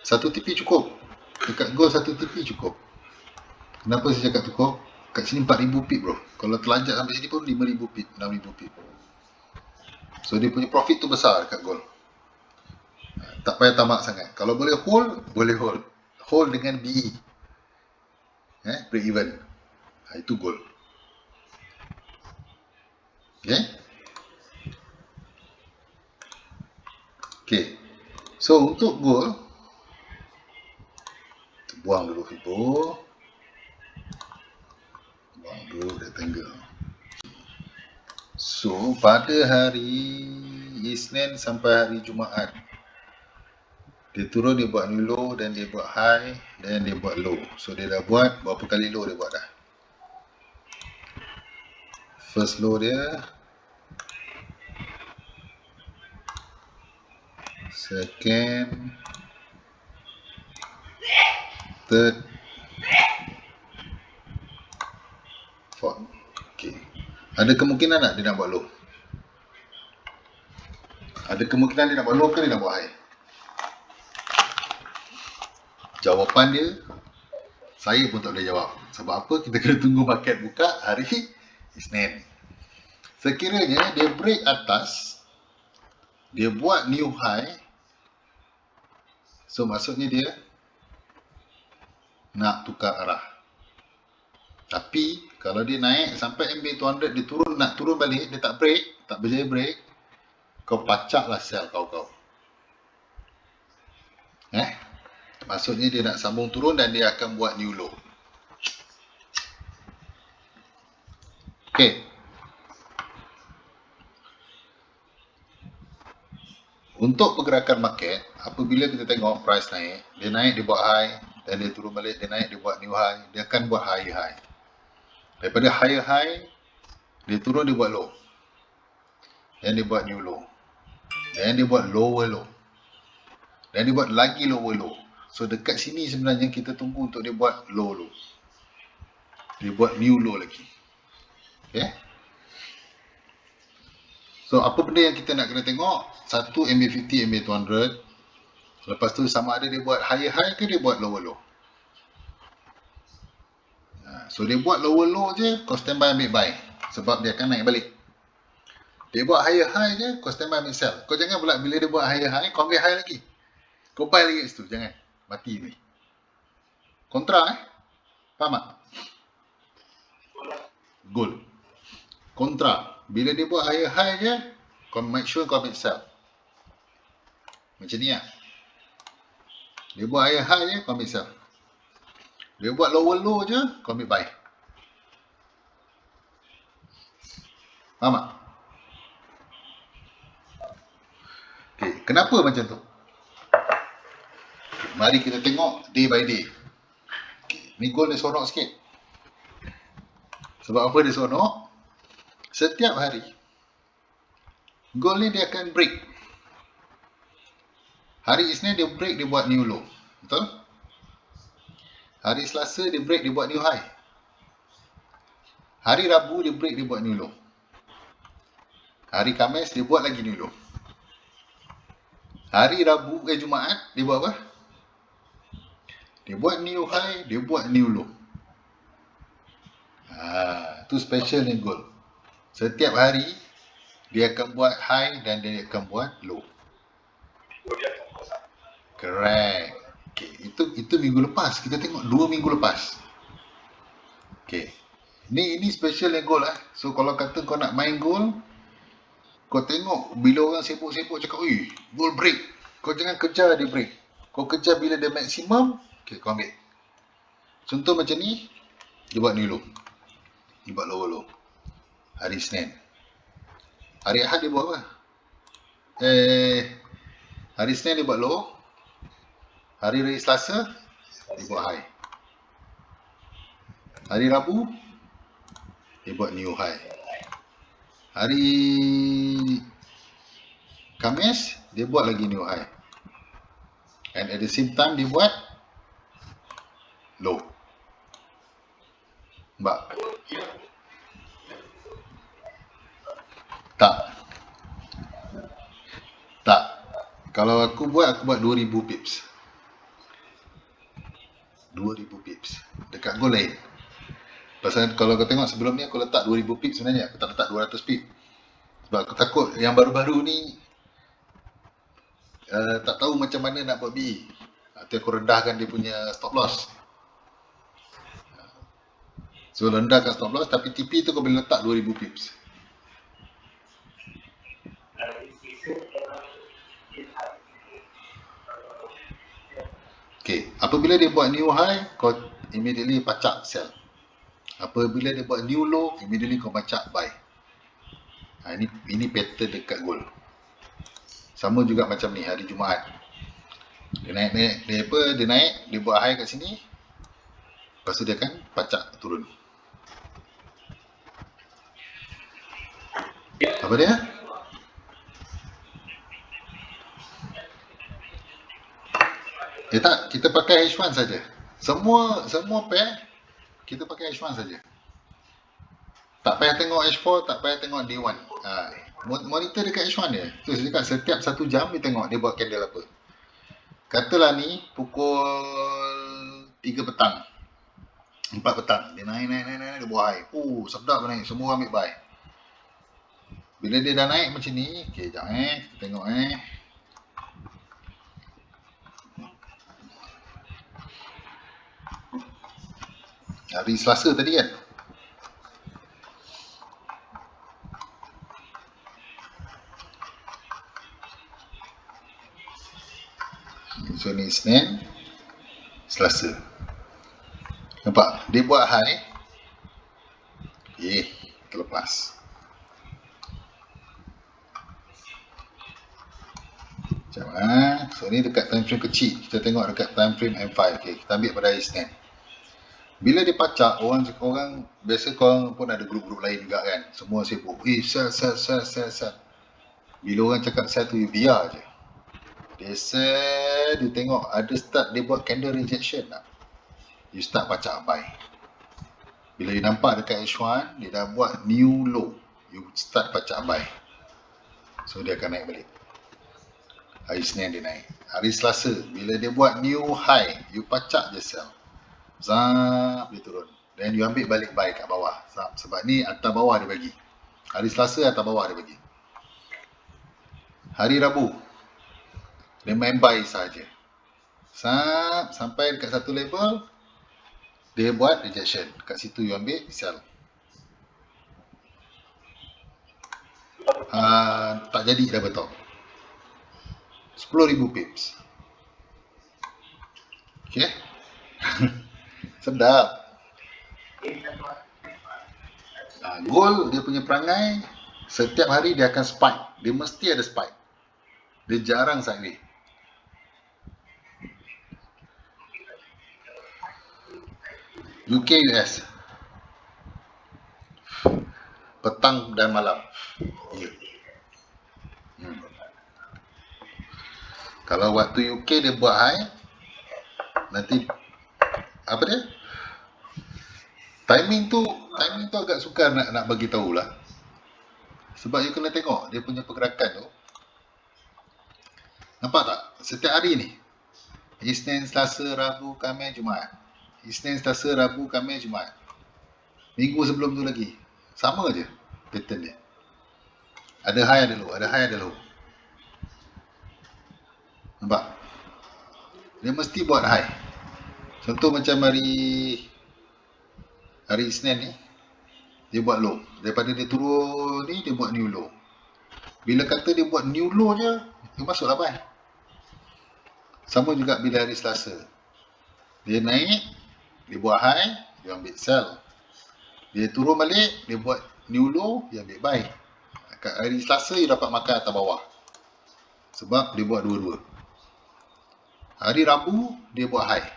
1 TP cukup. Dekat gold 1 TP cukup. Kenapa saya cakap cukup? Kat sini 4,000 pip bro. Kalau terlanjak sampai sini pun 5,000 pip, 6,000 pip. So dia punya profit tu besar dekat gold. Tak payah tamak sangat. Kalau boleh hold, boleh hold. Hold dengan BE. Break even. Itu gold. Okay. Okay. So untuk gold, buang dulu Fibo. Buang dulu rectangle. So pada hari Isnin sampai hari Jumaat, dia turun, dia buat new low, dan dia buat high, dan dia buat low. So dia dah buat berapa kali low dia buat dah. First low dia, second, third, fourth. Okay. Ada kemungkinan tak dia nak buat low? Ada kemungkinan dia nak buat low ke dia nak buat high? Jawapan dia, saya pun tak boleh jawab. Sebab apa? Kita kena tunggu market buka hari Isnin. Sekiranya dia break atas, dia buat new high, so maksudnya dia nak tukar arah. Tapi kalau dia naik sampai MA200, dia turun, nak turun balik, dia tak break, tak berjaya break, kau pacak lah sell kau. Maksudnya dia nak sambung turun dan dia akan buat new low. Okay. Untuk pergerakan market, apabila kita tengok price naik, dia buat high, dan dia turun balik, dia naik, dia buat new high, dia akan buat higher high. Daripada higher high, dia turun, dia buat low. Dan dia buat new low. Dan dia buat lower low. Dan dia buat lagi lower low. So dekat sini sebenarnya kita tunggu untuk dia buat low low. Dia buat new low lagi. Okay. So apa benda yang kita nak kena tengok? Satu MA50, MA200. Lepas tu sama ada dia buat higher high ke dia buat lower low. So dia buat lower low je, kau standby ambil buy. Sebab dia akan naik balik. Dia buat higher high je, kau standby ambil sell. Kau jangan pula bila dia buat higher high, kau ambil high lagi. Kau buy lagi kat situ, jangan. Mati ni. Kontra Faham tak? Gold. Kontra. Bila dia buat higher high je, kau make sure kau ambil sell. Macam ni lah. Dia buat higher high je, kau ambil sell. Dia buat lower low je, kau ambil buy. Faham tak? Okay. Kenapa macam tu? Mari kita tengok day by day. Ni goal dia seronok sikit. Sebab apa dia seronok? Setiap hari goal ni dia akan break. Hari Isnin dia break, dia buat new low. Betul? Hari Selasa dia break, dia buat new high. Hari Rabu dia break, dia buat new low. Hari Khamis dia buat lagi new low. Hari Jumaat dia buat apa? Dia buat new high, dia buat new low. Tu special ni goal. Setiap hari dia akan buat high dan dia akan buat low. Correct. Okay, itu minggu lepas. Kita tengok 2 minggu lepas. Okay. Ini special ni goal . So kalau kata kau nak main goal, kau tengok bila orang sibuk-sibuk cakap, "Ui, goal break." Kau jangan kejar dia break. Kau kejar bila dia maksimum, okay, kau ambil. Contoh macam ni, dia buat new low. Dia buat lower low. Hari Isnin. Hari Ahad dia buat apa? Hari Isnin dia buat low. Hari Selasa dia buat high. Hari Rabu dia buat new high. Hari Khamis dia buat lagi new high. And at the same time dia buat low. Mbak? Tak. Kalau aku buat 2000 pips. 2000 pips. Dekat goal lain. Pasal kalau kau tengok sebelum ni aku letak 2000 pips sebenarnya. Aku tak letak 200 pips. Sebab aku takut yang baru-baru ni tak tahu macam mana nak buat BE. Nanti aku rendahkan dia punya stop loss. So rendahkan stop loss, tapi TP tu kau boleh letak 2000 pips. Okay, apabila dia buat new high, kau immediately pacak sell. Apabila dia buat new low, immediately kau pacak buy. Ini pattern dekat gold. Sama juga macam ni hari Jumaat. Dia naik, dia buat high kat sini. Lepas tu dia akan pacak turun. Apa dia? Tak, kita pakai H1 saja. Semua pair kita pakai H1 saja. Tak payah tengok H4, tak payah tengok D1. Monitor dekat H1 dia. Tu saya cakap setiap 1 jam dia tengok dia buat candle apa. Katalah ni pukul 3 petang. 4 petang. Dia naik, dia buat high. Sedap naik. Semua ambil buy. Bila dia dah naik macam ni, okay, sekejap kita tengok hari Selasa tadi kan. So ni Isnin, Selasa. Nampak? Dia buat high. Terlepas. So ni dekat time frame kecil. Kita tengok dekat time frame M5. Okay, kita ambil pada hari Isnin. Bila dia pacak, orang biasa korang pun ada grup-grup lain juga kan. Semua sibuk. Sell. Bila orang cakap sell tu, biar je. Dia sell, dia tengok ada start, dia buat candle rejection tak. You start pacak buy. Bila you nampak dekat H1, dia dah buat new low. You start pacak buy. So dia akan naik balik. Hari Senin dia naik. Hari Selasa, bila dia buat new high, you pacak je sell. Zap, dia turun. Dan you ambil balik buy kat bawah. Sebab ni atas bawah dia bagi. Hari Selasa atas bawah dia bagi. Hari Rabu, dia main buy saja. Sampai dekat satu level, dia buat rejection. Kat situ you ambil, sell. Tak jadi dah betul. 10,000 pips. Okay. Sedap. Gold dia punya perangai, setiap hari dia akan spike. Dia mesti ada spike. Dia jarang sideways. UK US. Petang dan malam. Ya. Kalau waktu UK dia buat high, nanti apa dia? Timing tu agak sukar nak bagi tahu lah. Sebab you kena tengok dia punya pergerakan tu. Nampak tak? Setiap hari ni. Isnin, Selasa, Rabu, Khamis, Jumaat. Isnin, Selasa, Rabu, Khamis, Jumaat. Minggu sebelum tu lagi. Sama je pattern dia. Ada high, ada low. Ada high, ada low. Nampak? Dia mesti buat high. Contoh macam hari Isnin ni, dia buat low. Daripada dia turun ni, dia buat new low. Bila kata dia buat new low je, dia masuk lah buy. Sama juga bila hari Selasa. Dia naik, dia buat high, dia ambil sell. Dia turun balik, dia buat new low, dia ambil buy. Kat hari Selasa, dia dapat makan atas bawah. Sebab dia buat dua-dua. Hari Rabu, dia buat high.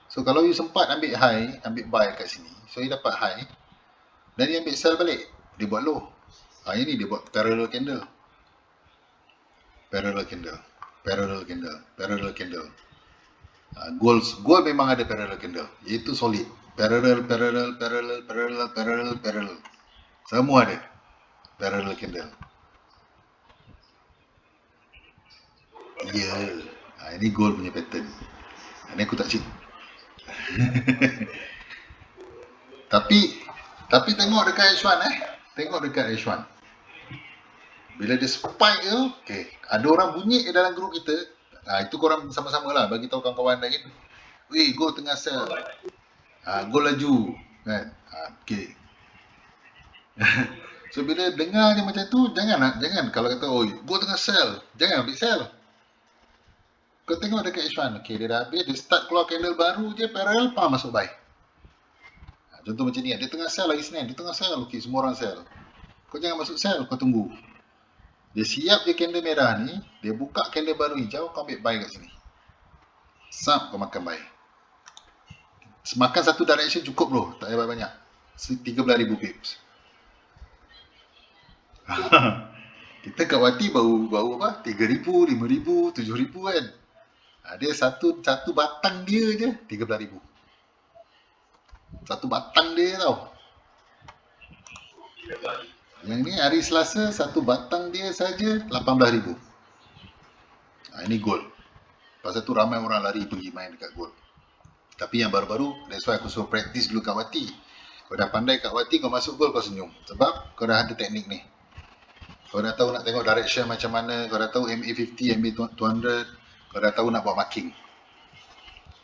So, kalau you sempat ambil high, ambil buy kat sini. So, you dapat high. Dan dia ambil sell balik. Dia buat low. Ini dia buat parallel candle. Parallel candle. Parallel candle. Parallel candle. Gold memang ada parallel candle. Iaitu solid. Parallel. Semua ada parallel candle. Ya. Ini gold punya pattern. Ini aku tak cik. Tapi tengok dekat H1 Tengok dekat H1. Bila dia spike tu, okay, ada orang bunyi dalam grup kita. Itu korang sama-sama lah bagi tahu kawan-kawan lain. Weh, go tengah sell. Go laju kan. Okay. So bila dengar je macam tu, jangan kalau kata go tengah sell, jangan ambil sell. Kau tengok dekat H1, okay, dia dah habis, dia start keluar candle baru je, parallel, masuk buy. Contoh macam ni, dia tengah sell lagi Senin, dia tengah sell, okay, semua orang sell. Kau jangan masuk sell, kau tunggu. Dia siap je candle merah ni, dia buka candle baru hijau, kau ambil buy kat sini. Sap, kau makan buy. Makan satu direction cukup bro, tak payah banyak. 13,000 pips. Kita kat Wati baru apa? 3,000, 5,000, 7,000 kan. Dia satu batang dia je 13,000. Satu batang dia tau. Yang ni hari Selasa satu batang dia saja 18,000. Ini gold. Pasal tu ramai orang lari pergi main dekat gold. Tapi yang baru-baru, that's why aku suruh practice dulu kat Wati. Kau dah pandai kat Wati, kau masuk gold, kau senyum. Sebab kau dah ada teknik ni. Kau dah tahu nak tengok direction macam mana, kau dah tahu MA50, MA200, kau dah tahu nak buat marking.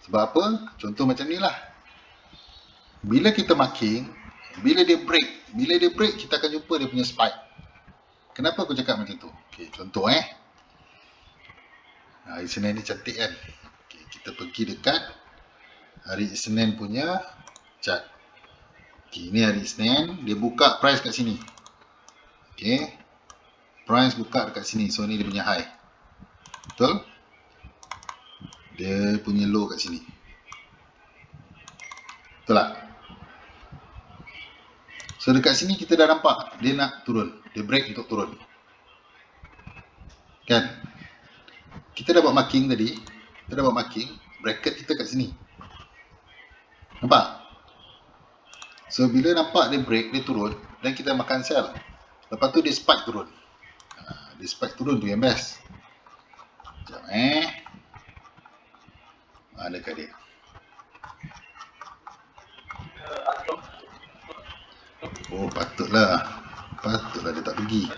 Sebab apa? Contoh macam ni lah. Bila kita marking, bila dia break, kita akan jumpa dia punya spike. Kenapa aku cakap macam tu? Okay, contoh hari Isnin ni cantik kan? Okay, kita pergi dekat hari Isnin punya chart. Okay, ini hari Isnin, dia buka price kat sini. Okay, price buka dekat sini, so ni dia punya high. Betul? Dia punya low kat sini. Betul tak? So dekat sini kita dah nampak dia nak turun, dia break untuk turun. Kan? Kita dah buat marking tadi, bracket kita kat sini. Nampak? So bila nampak dia break, dia turun, dan kita makan sell. Lepas tu dia spike turun. Dia spike turun tu yang best. Sekejap dekat dia. Oh, patutlah dia tak pergi.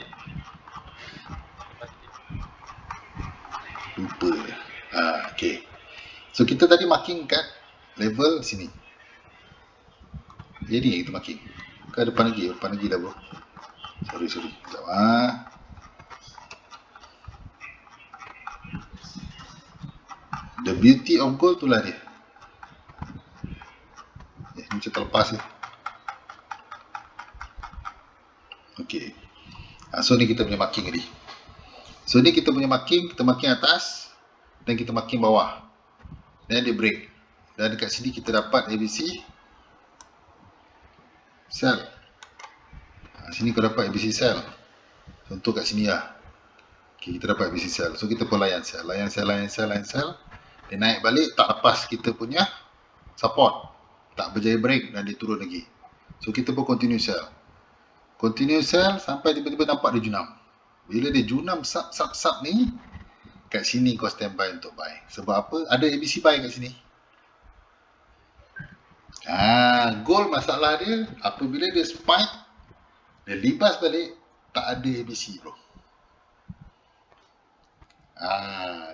Lupa. Okay. So kita tadi marking kat level sini. Jadi kita marking. Ke depan lagi dah bro. Sorry. Sekejap The beauty of gold tu lah dia. Macam terlepas ni. Okay. So ni kita punya marking tadi. So ni kita punya marking, kita marking atas dan kita marking bawah. Dan dia break. Dan dekat sini kita dapat ABC sell. Sini kau dapat ABC sell. Contoh kat sini lah. Okay, kita dapat ABC sell. So kita pun layan sell. Layan sell. Dia naik balik, tak lepas kita punya support. Tak berjaya break dan dia turun lagi. So kita pun continue sell. Continue sell sampai tiba-tiba nampak dia junam. Bila dia junam sub ni, kat sini kau standby untuk buy. Sebab apa? Ada ABC buy kat sini. Gold masalah dia, apabila dia spike, dia libas balik, tak ada ABC bro.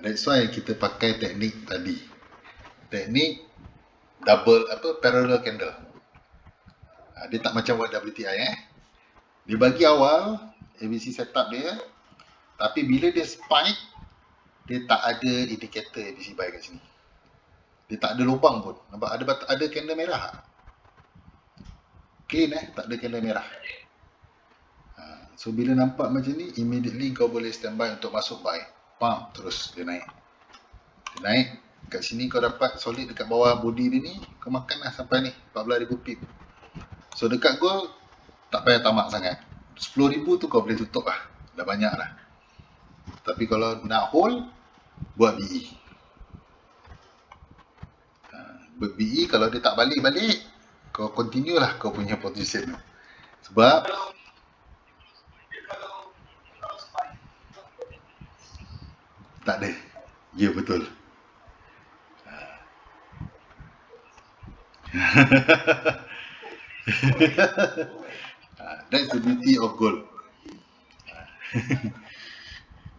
That's why kita pakai teknik tadi. Teknik double parallel candle. Dia tak macam WTI Dia bagi awal ABC setup dia, tapi bila dia spike, dia tak ada indikator ABC buy kat sini. Dia tak ada lubang pun. Nampak ada candle merah. Clean tak ada candle merah. So bila nampak macam ni, immediately kau boleh standby untuk masuk buy. Pam, terus dia naik. Dia naik. Kat sini kau dapat solid dekat bawah body dia ni, kau makan lah sampai ni 14,000 pip. So dekat gold tak payah tamak sangat. 10,000 tu kau boleh tutup lah. Dah banyak lah. Tapi kalau nak hold, buat BE. Buat BE, kalau dia tak balik-balik, kau continue lah kau punya position tu. Sebab tak ada. Ya, betul. That's the beauty of gold.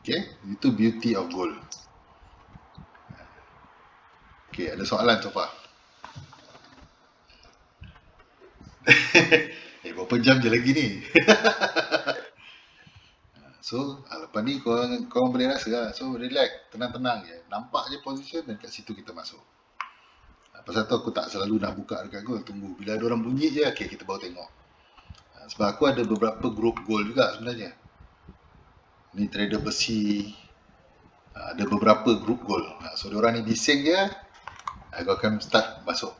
Okay, itu beauty of gold. Okay, ada soalan so far? Berapa jam je lagi ni? So, lepas ni kau boleh rasa lah. So, relax, tenang-tenang je. Nampak je position dan kat situ kita masuk. Pasal tu aku tak selalu nak buka dekat gold. Tunggu, bila ada orang bunyi je, okay, kita baru tengok. Sebab aku ada beberapa group gold juga sebenarnya. Ni trader besi. Ada beberapa group gold. So, diorang ni bising je, aku akan start masuk.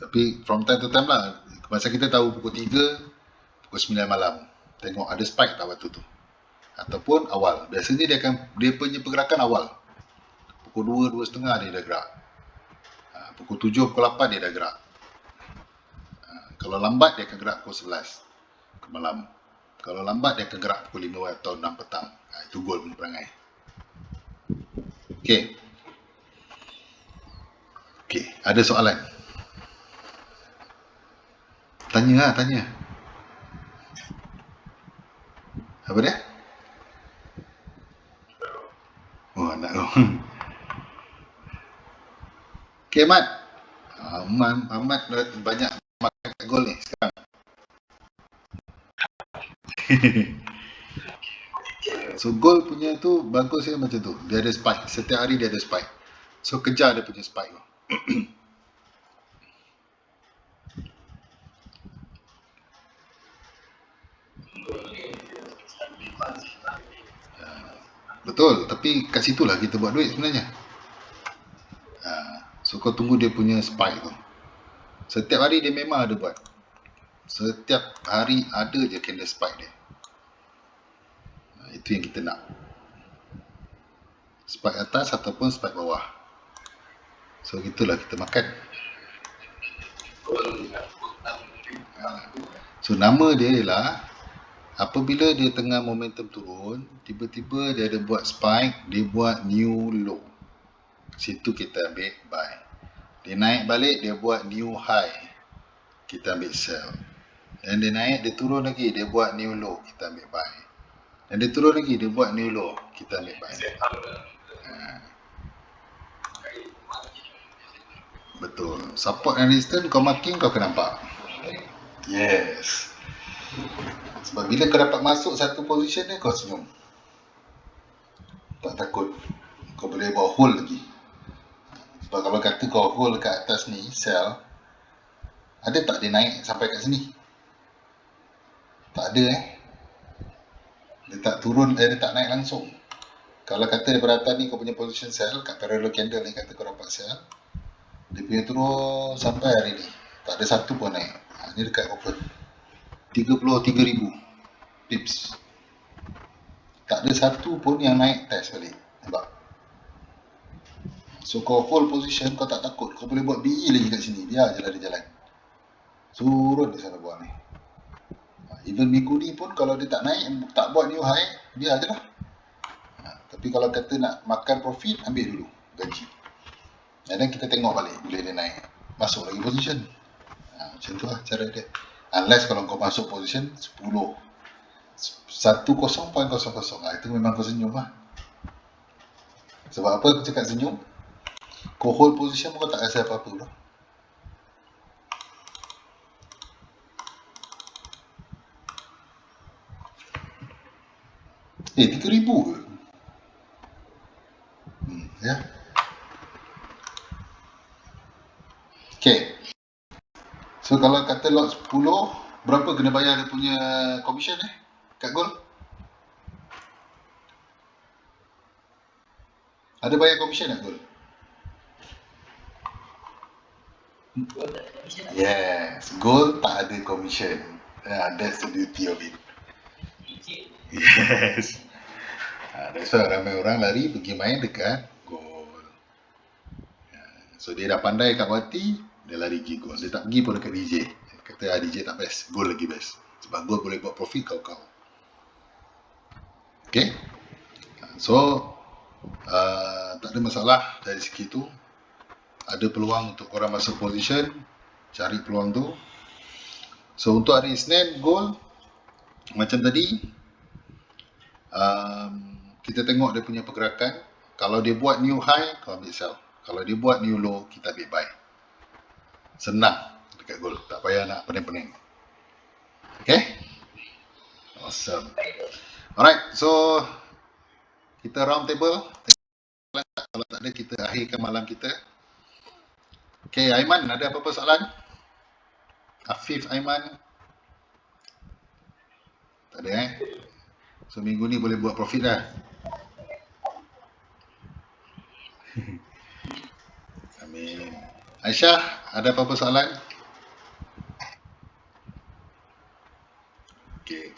Tapi from time to time lah, masa kita tahu pukul 3, pukul 9 malam, tengok ada spike tak waktu tu. Ataupun awal. Biasanya dia punya pergerakan awal. Pukul 2, 2.30 dia dah gerak. Pukul 7, pukul 8 dia dah gerak. Kalau lambat dia akan gerak pukul 11 ke malam. Kalau lambat dia akan gerak pukul 5 atau 6 petang. Itu goal punya perangai. Okay, ada soalan? Tanya. Apa dia? Oh, anak kau. Okay, Ahmad. Ahmad banyak makan gol ni sekarang. So, gol punya tu bagus ya macam tu. Dia ada spike. Setiap hari dia ada spike. So, kejar dia punya spike. Betul, tapi kat situlah kita buat duit sebenarnya. So kau tunggu dia punya spike tu. Setiap hari dia memang ada buat. Setiap hari ada je candle spike dia. Itu yang kita nak. Spike atas ataupun spike bawah. So gitulah kita makan. So nama dia ialah, apabila dia tengah momentum turun, tiba-tiba dia ada buat spike, dia buat new low. Situ kita ambil buy. Dia naik balik, dia buat new high, kita ambil sell. Dan dia naik, dia turun lagi, dia buat new low, kita ambil buy. Dan dia turun lagi, dia buat new low, kita ambil buy. Betul. Support and resistance kau marking, kau akan nampak. Yes. Sebab bila kau dapat masuk satu position ni, kau senyum. Tak takut. Kau boleh bawa hold lagi. Sebab kalau kata kau hold kat atas ni, sell, ada tak dia naik sampai kat sini? Tak ada Dia tak turun, dia tak naik langsung. Kalau kata daripada atas ni kau punya position sell, kat parallel candle ni kata kau dapat sell, dia punya turun sampai hari ni. Tak ada satu pun naik. Ni dekat open. 33,000 pips. Tak ada satu pun yang naik test balik. Nampak? So kau hold position, kau tak takut. Kau boleh buat BE lagi kat sini. Biar je lah dia jalan. Surut dia sana buat ni. Even minggu ni pun kalau dia tak naik, tak buat new high, biar je lah. Tapi kalau kata nak makan profit, ambil dulu gaji. Dan kita tengok balik bila dia naik. Masuk lagi position. Macam tu lah cara dia. Unless kalau kau masuk position 10 10.00, itu memang kau senyum lah. Sebab apa aku cakap senyum? Kau hold position pun kau tak rasa apa-apa lah. Eh, 3,000 ke? Ya. Okay. So kalau kata lot 10, berapa kena bayar dia punya commission kat gold? Ada bayar commission tak gold? Yes, gold tak ada commission. That's the beauty of it. Yes. That's why ramai orang lari pergi main dekat gold. So dia dah pandai kat party, dia lari pergi gold. Dia tak pergi pun dekat DJ. Kata DJ tak best, gold lagi best. Sebab gold boleh buat profit kau-kau. Okay. So tak ada masalah dari segi tu. Ada peluang untuk korang masuk position, cari peluang tu. So untuk hari Isnin gold macam tadi, kita tengok dia punya pergerakan. Kalau dia buat new high, kau ambil sell. Kalau dia buat new low, kita ambil buy. Senang dekat gold, tak payah nak pening-pening. Okay, awesome. Alright, so kita round table. Kalau tak ada, kita akhirkan malam kita. Okay, Aiman, ada apa-apa soalan? Afif, Aiman? Tak ada So minggu ni boleh buat profit dah. Amin. Aisyah, ada apa-apa soalan? Okay.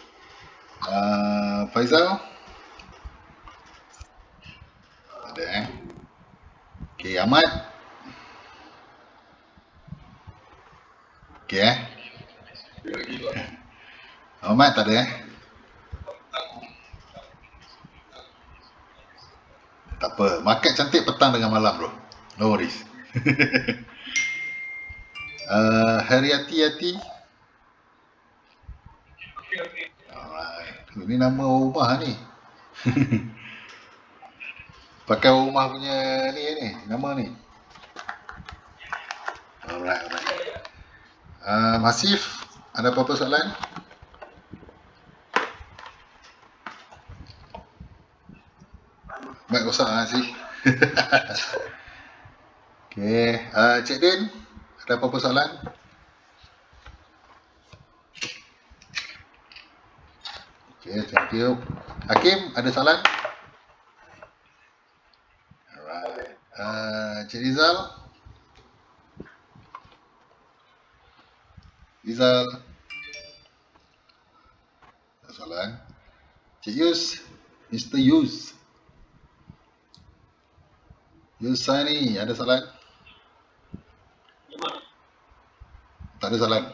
Faizal? Ada Okay, Ahmad? Okay Ahmad tak ada Tak apa, market cantik petang dengan malam bro. No worries. Haryati. Alright. Ini nama rumah ni. Pakai rumah punya ni nama ni. Alright. Masif, ada apa-apa soalan? Mic rosak sih. Okay, Cik Din, ada apa-apa soalan? Okay, thank you. Hakim, ada soalan? Alright. Cik Rizal? Ada soalan? Cik Yus? Mr. Yus? Yus Sani, ada soalan? Tak ada soalan?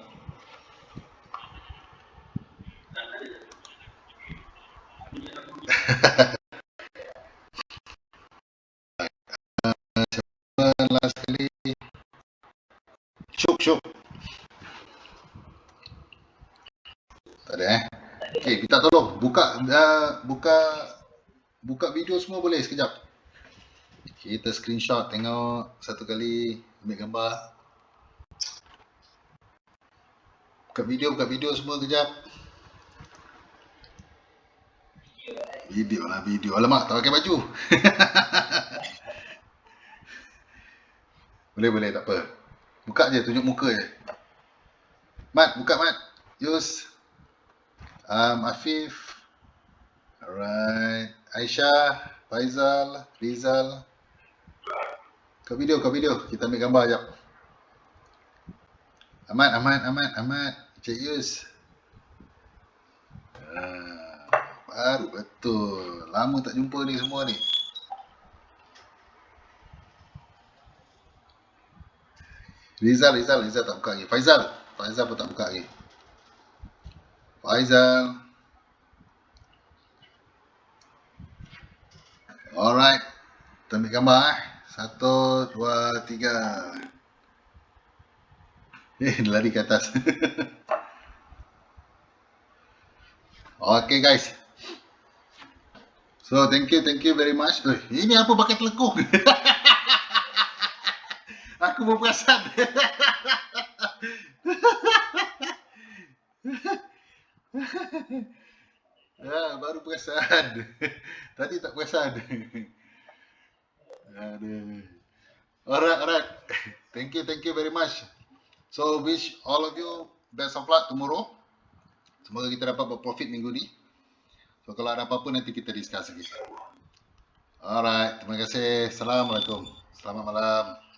Last sekali. Syuk. Tak ada Okay, kita tolong buka video semua boleh sekejap. Kita screenshot tengok satu kali, ambil gambar. Buka video semua kejap. Video. Alamak, tak pakai baju. Boleh, tak apa. Buka je, tunjuk muka je. Mat, buka Mat. Yus. Afif. Alright. Aisyah, Faizal, Rizal. Kau video. Kita ambil gambar jap. Amat. Cik Yus. Baru betul. Lama tak jumpa ni semua ni. Rizal tak buka lagi. Faizal pun tak buka lagi. Faizal. Alright. Kita ambil gambar 1, 2, 3. Lari ke atas. Okay guys. So thank you very much. Ini apa pakai telekung? Aku pun perasan. Baru perasan. Tadi tak perasan. Aduh. Alright. Thank you very much. So wish all of you best of luck tomorrow. Semoga kita dapat berprofit minggu ni. So kalau ada apa-apa nanti kita discuss lagi. Alright, terima kasih. Assalamualaikum. Selamat malam.